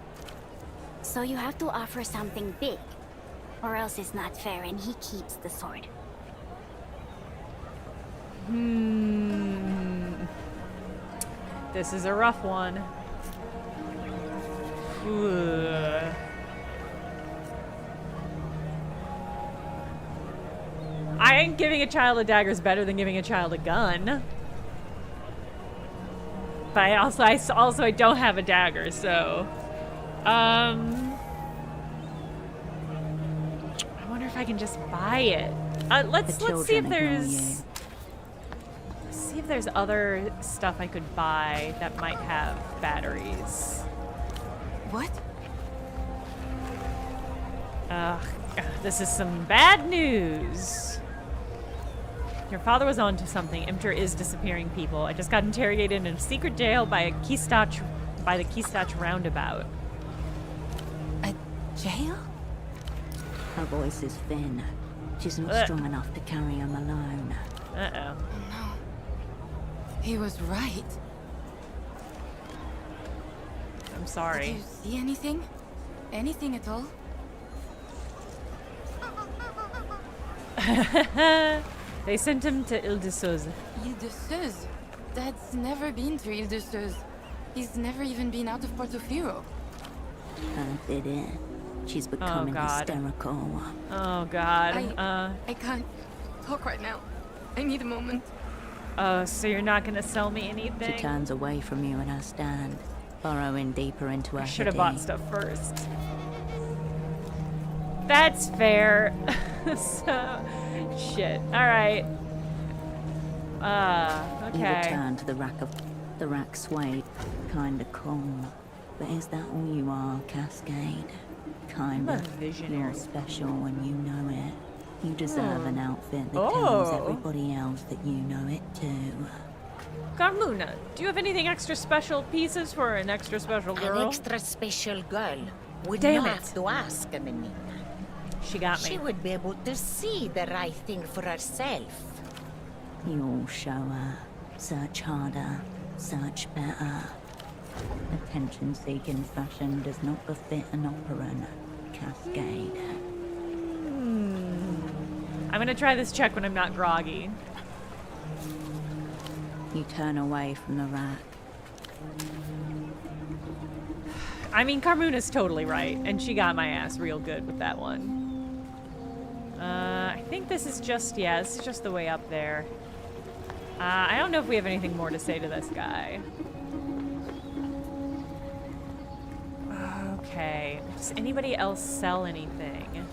So you have to offer something big, or else it's not fair and he keeps the sword. This is a rough one. Ugh. I think giving a child a dagger is better than giving a child a gun. But I also don't have a dagger, so I wonder if I can just buy it. Let's see if there's other stuff I could buy that might have batteries. What? Ugh, this is some bad news. Your father was onto something. Imter is disappearing people. I just got interrogated in a secret jail by the Keystach roundabout. A jail? Her voice is thin. She's not strong enough to carry him alone. Uh-oh. No. He was right. I'm sorry. Did you see anything? Anything at all? They sent him to Ile-de-Seuze. Ile-de-Seuze? Dad's never been to Ile-de-Seuze. He's never even been out of Portofino. Did it? She's becoming hysterical. Oh God. I can't talk right now. I need a moment. Oh, so you're not gonna sell me anything? She turns away from you in her stand, burrowing deeper into her I should have hoodie. bought stuff first. That's fair. So, shit. All right. You Okay. return to the rack swayed, kinda calm. But is that all you are, Cascade? Kinda. I'm a visionary. You're special when you know it. You deserve an outfit that tells Oh. everybody else that you know it too. Carmuna, do you have anything extra special pieces for an extra special girl? An extra special girl would Damn not it. have to ask, Menina. She got me. She would be able to see the right thing for herself. You'll show her. Search harder. Search better. Attention-seeking fashion does not befit an operant, Cascade. I'm gonna try this check when I'm not groggy. You turn away from the rack. I mean, Carmuna's totally right, and she got my ass real good with that one. I think this is just, yeah, this is just the way up there. I don't know if we have anything more to say to this guy. Okay, does anybody else sell anything?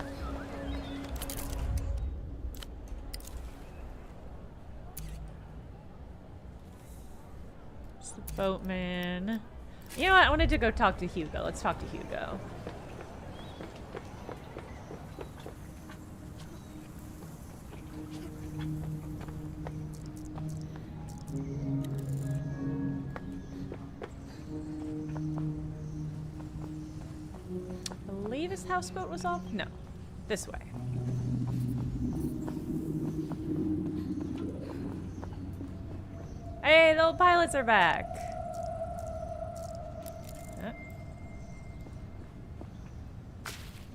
It's the boatman. You know what? I wanted to go talk to Hugo. Let's talk to Hugo. I believe his houseboat was off? No. This way. Hey, the old pilots are back.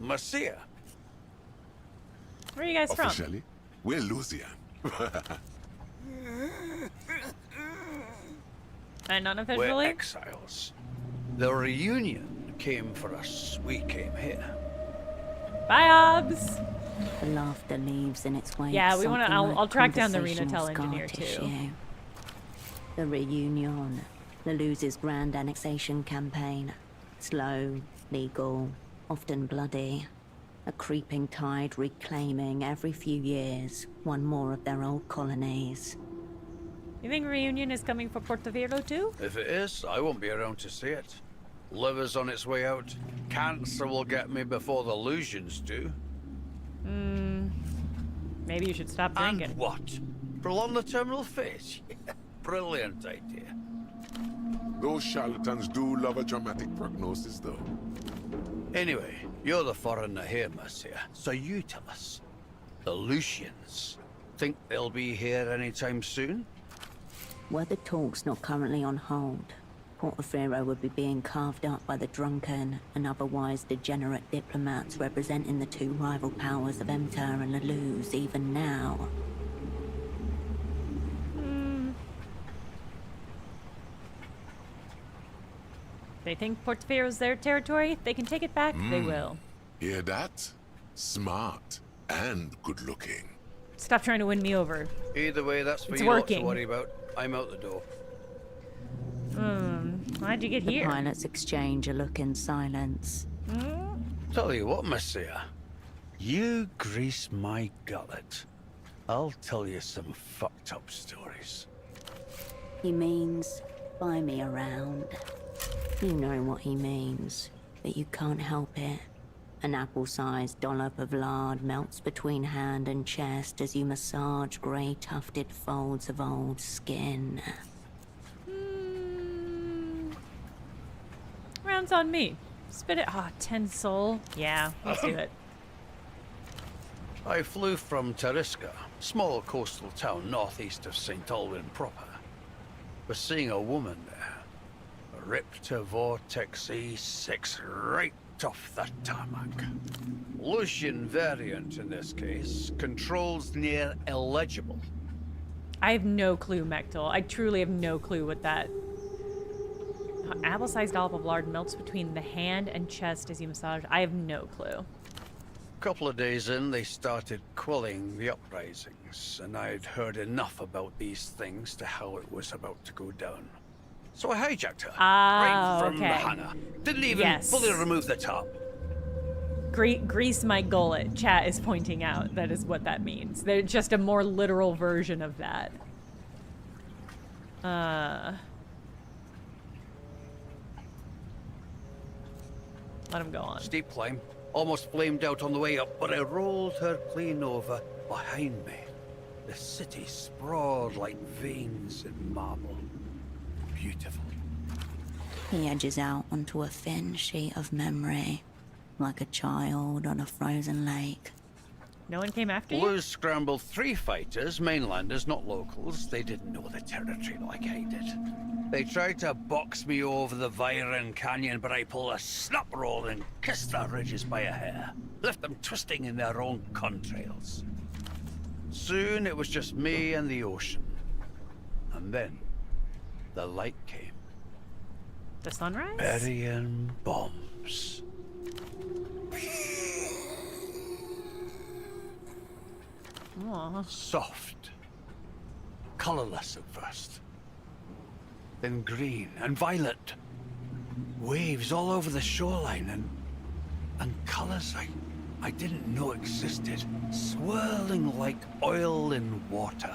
Marcia. Where are you guys from? Officially, we're Lucian. And unofficially? We're exiles. The reunion came for us. We came here. Bye, Hobbs. The laughter leaves in its wake. Yeah, we want to. something I'll like track down the conversational Renatel engineer scar too. tissue. The reunion, the Losers' grand annexation campaign. Slow, legal, often bloody. A creeping tide reclaiming every few years one more of their old colonies. You think Reunion is coming for Porto Viejo too? If it is, I won't be around to see it. Liver's on its way out. Cancer will get me before the illusions do. Maybe you should stop drinking. And what? Prolong the terminal phase? Brilliant idea. Those charlatans do love a dramatic prognosis, though. Anyway, you're the foreigner here, Marcia, so you tell us. The Lucians. Think they'll be here anytime soon? Were the talks not currently on hold, Portofino would be being carved up by the drunken and otherwise degenerate diplomats representing the two rival powers of Emter and Leluz even now. They think Porto Viejo's their territory. If they can take it back, they will. Hear that? Smart and good-looking. Stop trying to win me over. Either way, that's for It's you lot working. to worry about. I'm out the door. How'd you get here? The pilots exchange a look in silence. Tell you what, Marcia. You grease my gullet. I'll tell you some fucked up stories. He means, buy me around. You know what he means, but you can't help it. An apple-sized dollop of lard melts between hand and chest as you massage grey tufted folds of old skin. Round's on me. Spit it. Ah, 10 soul. Yeah, let's do it. I flew from Tariska, small coastal town northeast of St. Alwyn proper. Was seeing a woman there. Ripped to Vortex E6 right off the tarmac. Lucian variant in this case. Controls near illegible. I have no clue, Mechtel. I truly have no clue what that... Apple-sized dollop of lard melts between the hand and chest as you massage. I have no clue. Couple of days in, they started quelling the uprisings, and I'd heard enough about these things to how it was about to go down. So I hijacked her, right from the hangar. Didn't even fully remove the top. Grease my gullet, chat is pointing out. That is what that means. They're just a more literal version of that. Let him go on. Steep climb. Almost flamed out on the way up, but I rolled her clean over behind me. The city sprawled like veins in marble. Beautiful. He edges out onto a thin sheet of memory, like a child on a frozen lake. No one came after you? Blues scrambled 3 fighters, mainlanders, not locals. They didn't know the territory like I did. They tried to box me over the Viren Canyon, but I pulled a snap roll and kissed the ridges by a hair. Left them twisting in their own contrails. Soon it was just me and the ocean. And then the light came. The sunrise? Burying bombs. Aw. Soft. Colorless at first. Then green and violet. Waves all over the shoreline and colors I didn't know existed. Swirling like oil in water.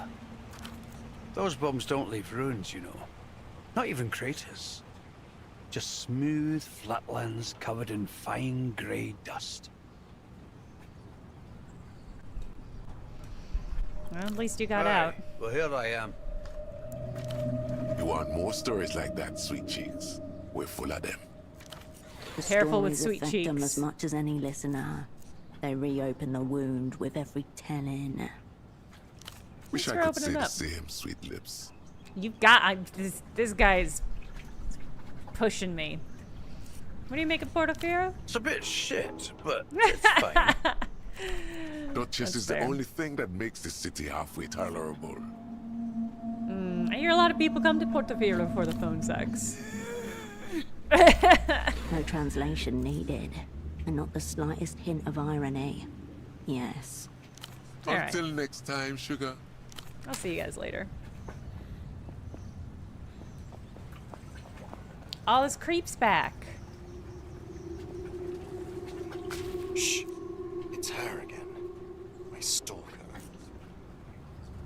Those bombs don't leave ruins, you know. Not even craters. Just smooth flatlands covered in fine grey dust. Well, at least you got Aye, out. Well, here I am. You want more stories like that, sweet cheeks? We're full of them. The Careful with stories sweet affect them cheeks. as much as any listener. They reopen the wound with every telling. Wish Thanks I for could opening say the up. same, sweet lips. You've got... this guy's pushing me. What do you make of Portofino? It's a bit shit, but it's fine. Duchess That's is fair. the only thing that makes the city halfway tolerable. I hear a lot of people come to Portofino for the phone sex. No translation needed, and not the slightest hint of irony. Yes. All right. Until next time, sugar. I'll see you guys later. All his creeps back. Shh. It's her again. My stalker.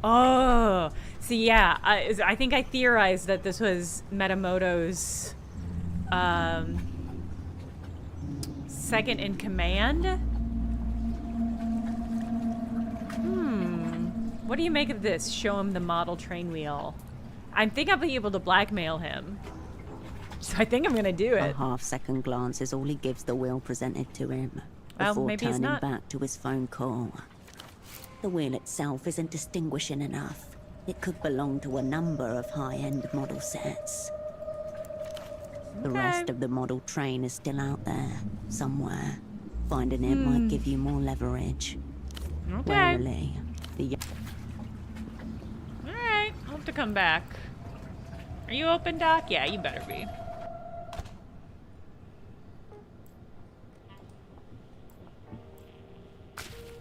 Oh, see, yeah, I think I theorized that this was Metamoto's second in command. What do you make of this? Show him the model train wheel. I think I'll be able to blackmail him. So I think I'm gonna do A it. half-second glance is all he gives the wheel presented to him Well, before maybe he's turning not. back to his phone call. The wheel itself isn't distinguishing enough. It could belong to a number of high-end model sets. The rest of the model train is still out there, somewhere. Finding it might give you more leverage. Okay. Warily, the Alright, I'll have to come back. Are you open, Doc? Yeah, you better be.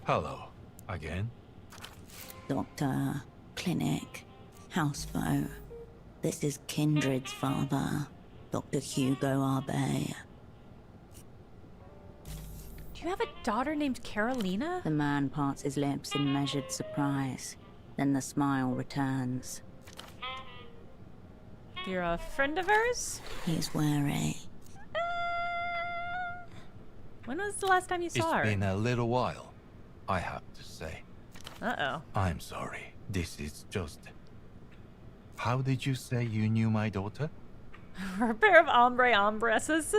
Hello. Again? doctor, clinic, houseboat. This is Kindred's father, Dr. Hugo Arbe. Do you have a daughter named Carolina? The man parts his lips in measured surprise. Then the smile returns. You're a friend of hers? He's wary. When was the last time you saw her? It's been a little while, I have to say. Uh-oh. I'm sorry. This is just... How did you say you knew my daughter? We're a pair of hombresses.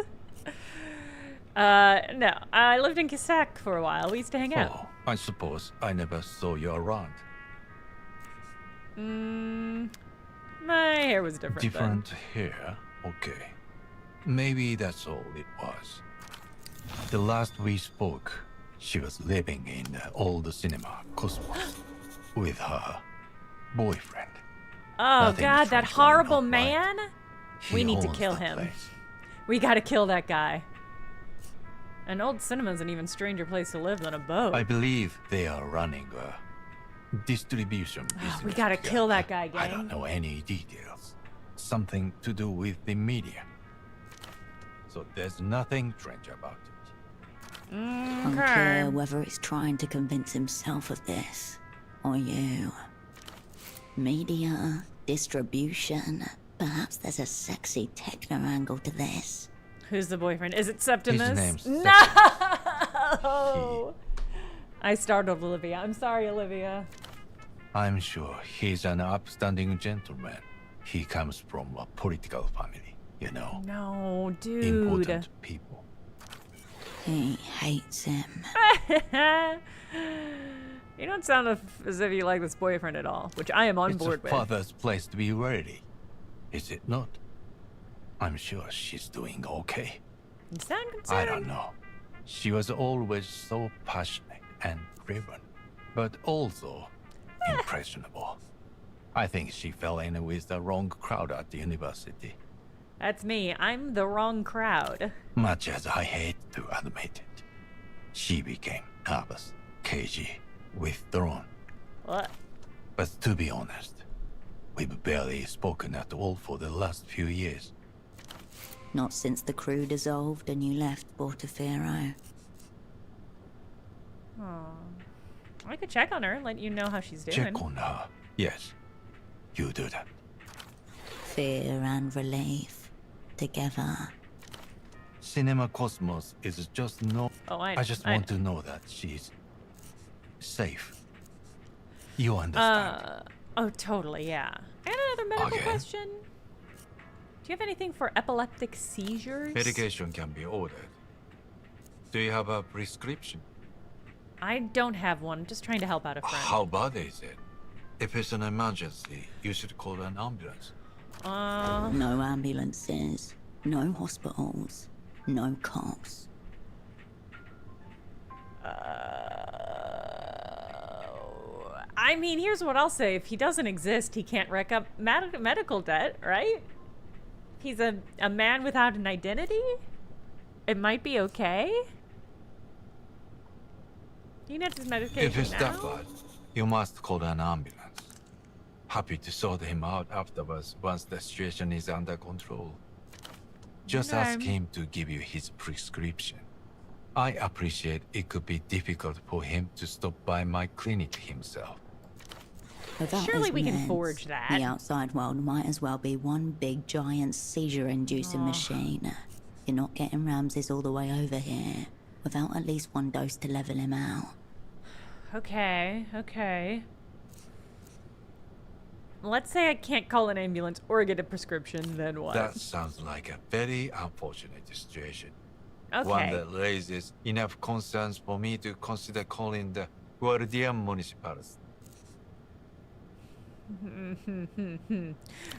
No. I lived in Kisak for a while. We used to hang out. Oh, I suppose I never saw you around. My hair was different then. Different hair? Okay. Maybe that's all it was. The last we spoke, she was living in the old cinema, Cosmos, with her boyfriend. Oh Nothing god, that strange going horrible on, right? man? We He need to owns kill the him. place. We gotta kill that guy. An old cinema's an even stranger place to live than a boat. I believe they are running a distribution business. We gotta kill that guy, I gang. don't know any details. Something to do with the media. So there's nothing strange about it. Unclear whether it's trying to convince himself of this, or you. Media, distribution, perhaps there's a sexy techno angle to this. Who's the boyfriend? Is it Septimus? name's No! I startled Olivia. I'm sorry, Olivia. I'm sure he's an upstanding gentleman. He comes from a political family, you know. No, dude. Important people. He hates him. You don't sound as if you like this boyfriend at all, which I am on board It's with. a father's place to be ready, is it not? I'm sure she's doing okay. You sound concerned. I don't know. She was always so passionate and driven, but also impressionable. I think she fell in with the wrong crowd at the university. That's me. I'm the wrong crowd. Much as I hate to admit it, she became nervous, cagey, withdrawn. What? But to be honest, we've barely spoken at all for the last few years. Not since the crew dissolved and you left Portofino. Oh. I could check on her, let you know how she's doing. Check on her. Yes, you do that. Fear and relief. Together. Cinema Cosmos is just no... Oh, I just want to know that she's safe. You understand? Oh, totally, yeah. And another medical question. Do you have anything for epileptic seizures? Medication can be ordered. Do you have a prescription? I don't have one. I'm just trying to help out a friend. How bad is it? If it's an emergency, you should call an ambulance. No ambulances, no hospitals, no cops. I mean, here's what I'll say. If he doesn't exist, he can't rack up medical debt, right? He's a man without an identity? It might be okay? You need his medication If it's now? that bad, you must call an ambulance. Happy to sort him out afterwards once the situation is under control. Just ask him to give you his prescription. I appreciate it could be difficult for him to stop by my clinic himself. Without Surely his we can meds, forge that. The outside world might as well be one big giant seizure-inducing machine. You're not getting Ramses all the way over here without at least one dose to level him out. Okay, okay. Let's say I can't call an ambulance or get a prescription, then what? That sounds like a very unfortunate situation. Okay. One that raises enough concerns for me to consider calling the Guardia Municipales. And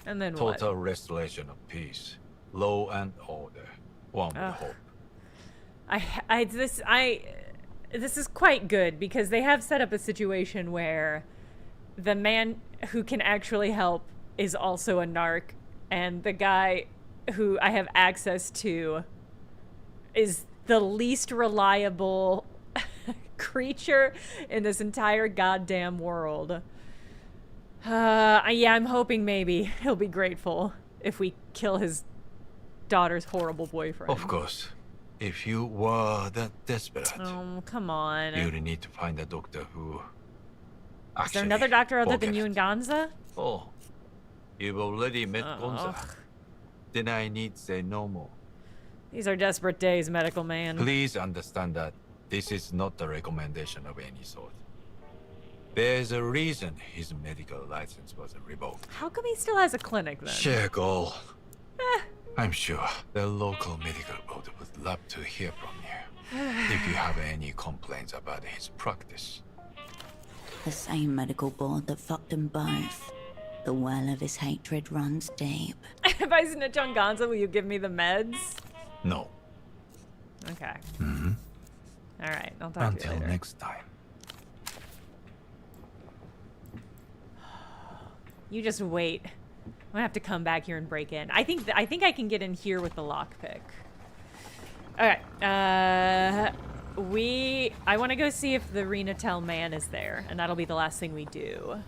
then what? Total restoration of peace. Law and order. One would hope. This is quite good because they have set up a situation where the man who can actually help is also a narc, and the guy who I have access to is the least reliable creature in this entire goddamn world. Yeah, I'm hoping maybe he'll be grateful if we kill his daughter's horrible boyfriend. Of course. If you were that desperate, Oh, come on. you'd need to find a doctor who... Is there another doctor other than forget you and Gonza? Oh, you've already met Gonza. Then I need say no more. These are desperate days, medical man. Please understand that this is not a recommendation of any sort. There's a reason his medical license was revoked. How come he still has a clinic then? Share goal. I'm sure the local medical board would love to hear from you if you have any complaints about his practice. The same medical board that fucked them both. The well of his hatred runs deep. If I snitch on Gonza, will you give me the meds? No. Okay. Mm-hmm. All right, I'll talk to you Until later. next time. You just wait. I'm gonna have to come back here and break in. I think I can get in here with the lockpick. All right. I want to go see if the Renatel man is there, and that'll be the last thing we do.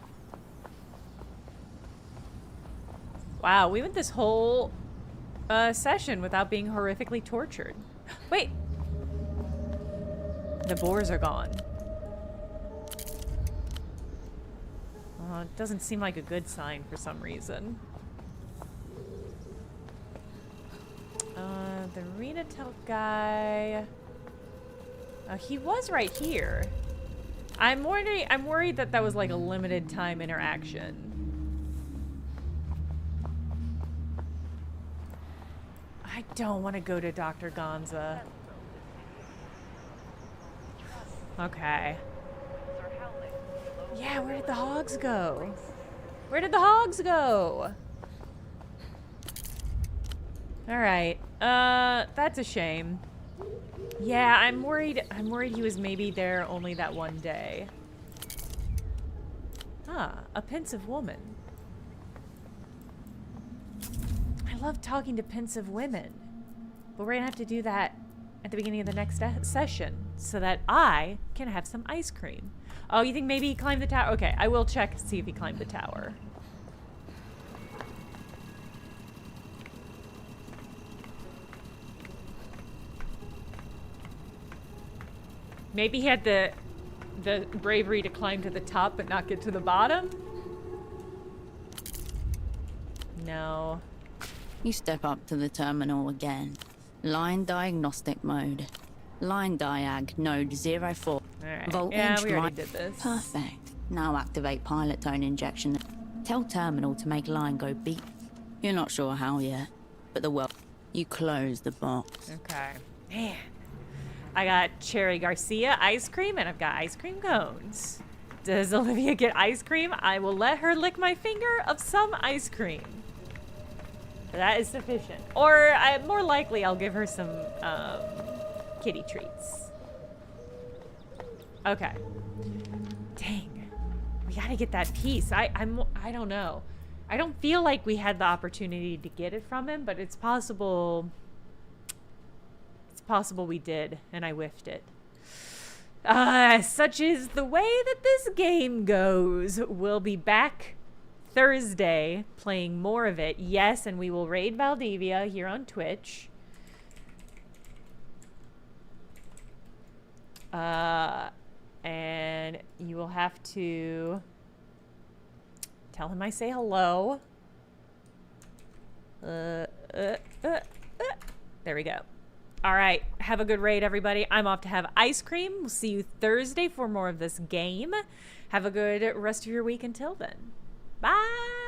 Wow, we went this whole session without being horrifically tortured. Wait. The boars are gone. Oh, it doesn't seem like a good sign for some reason. The Renatel guy... he was right here. I'm worried that was like a limited time interaction. I don't want to go to Dr. Gonza. Okay. Yeah, where did the hogs go? Where did the hogs go? All right. That's a shame. Yeah, I'm worried he was maybe there only that one day. Ah, a pensive woman. I love talking to pensive women. But we're gonna have to do that at the beginning of the next session so that I can have some ice cream. Oh, you think maybe he climbed the tower? Okay, I will check to see if he climbed the tower. Maybe he had the bravery to climb to the top but not get to the bottom? No. You step up to the terminal again. Line diagnostic mode. Line diag node 04. Alright. Voltage Yeah, we already line- did this. Perfect. Now activate pilot tone injection. Tell terminal to make line go beep. You're not sure how yet, but you close the box. Okay. Man. I got Cherry Garcia ice cream and I've got ice cream cones. Does Olivia get ice cream? I will let her lick my finger of some ice cream. That is sufficient. Or more likely I'll give her some kitty treats. Okay. Dang. We gotta get that piece. I don't know. I don't feel like we had the opportunity to get it from him, but it's possible. It's possible we did, and I whiffed it. Such is the way that this game goes. We'll be back Thursday playing more of it. Yes, and we will raid Valdivia here on Twitch. And you will have to tell him I say hello. There we go. All right. Have a good raid, everybody. I'm off to have ice cream. We'll see you Thursday for more of this game. Have a good rest of your week until then. Bye.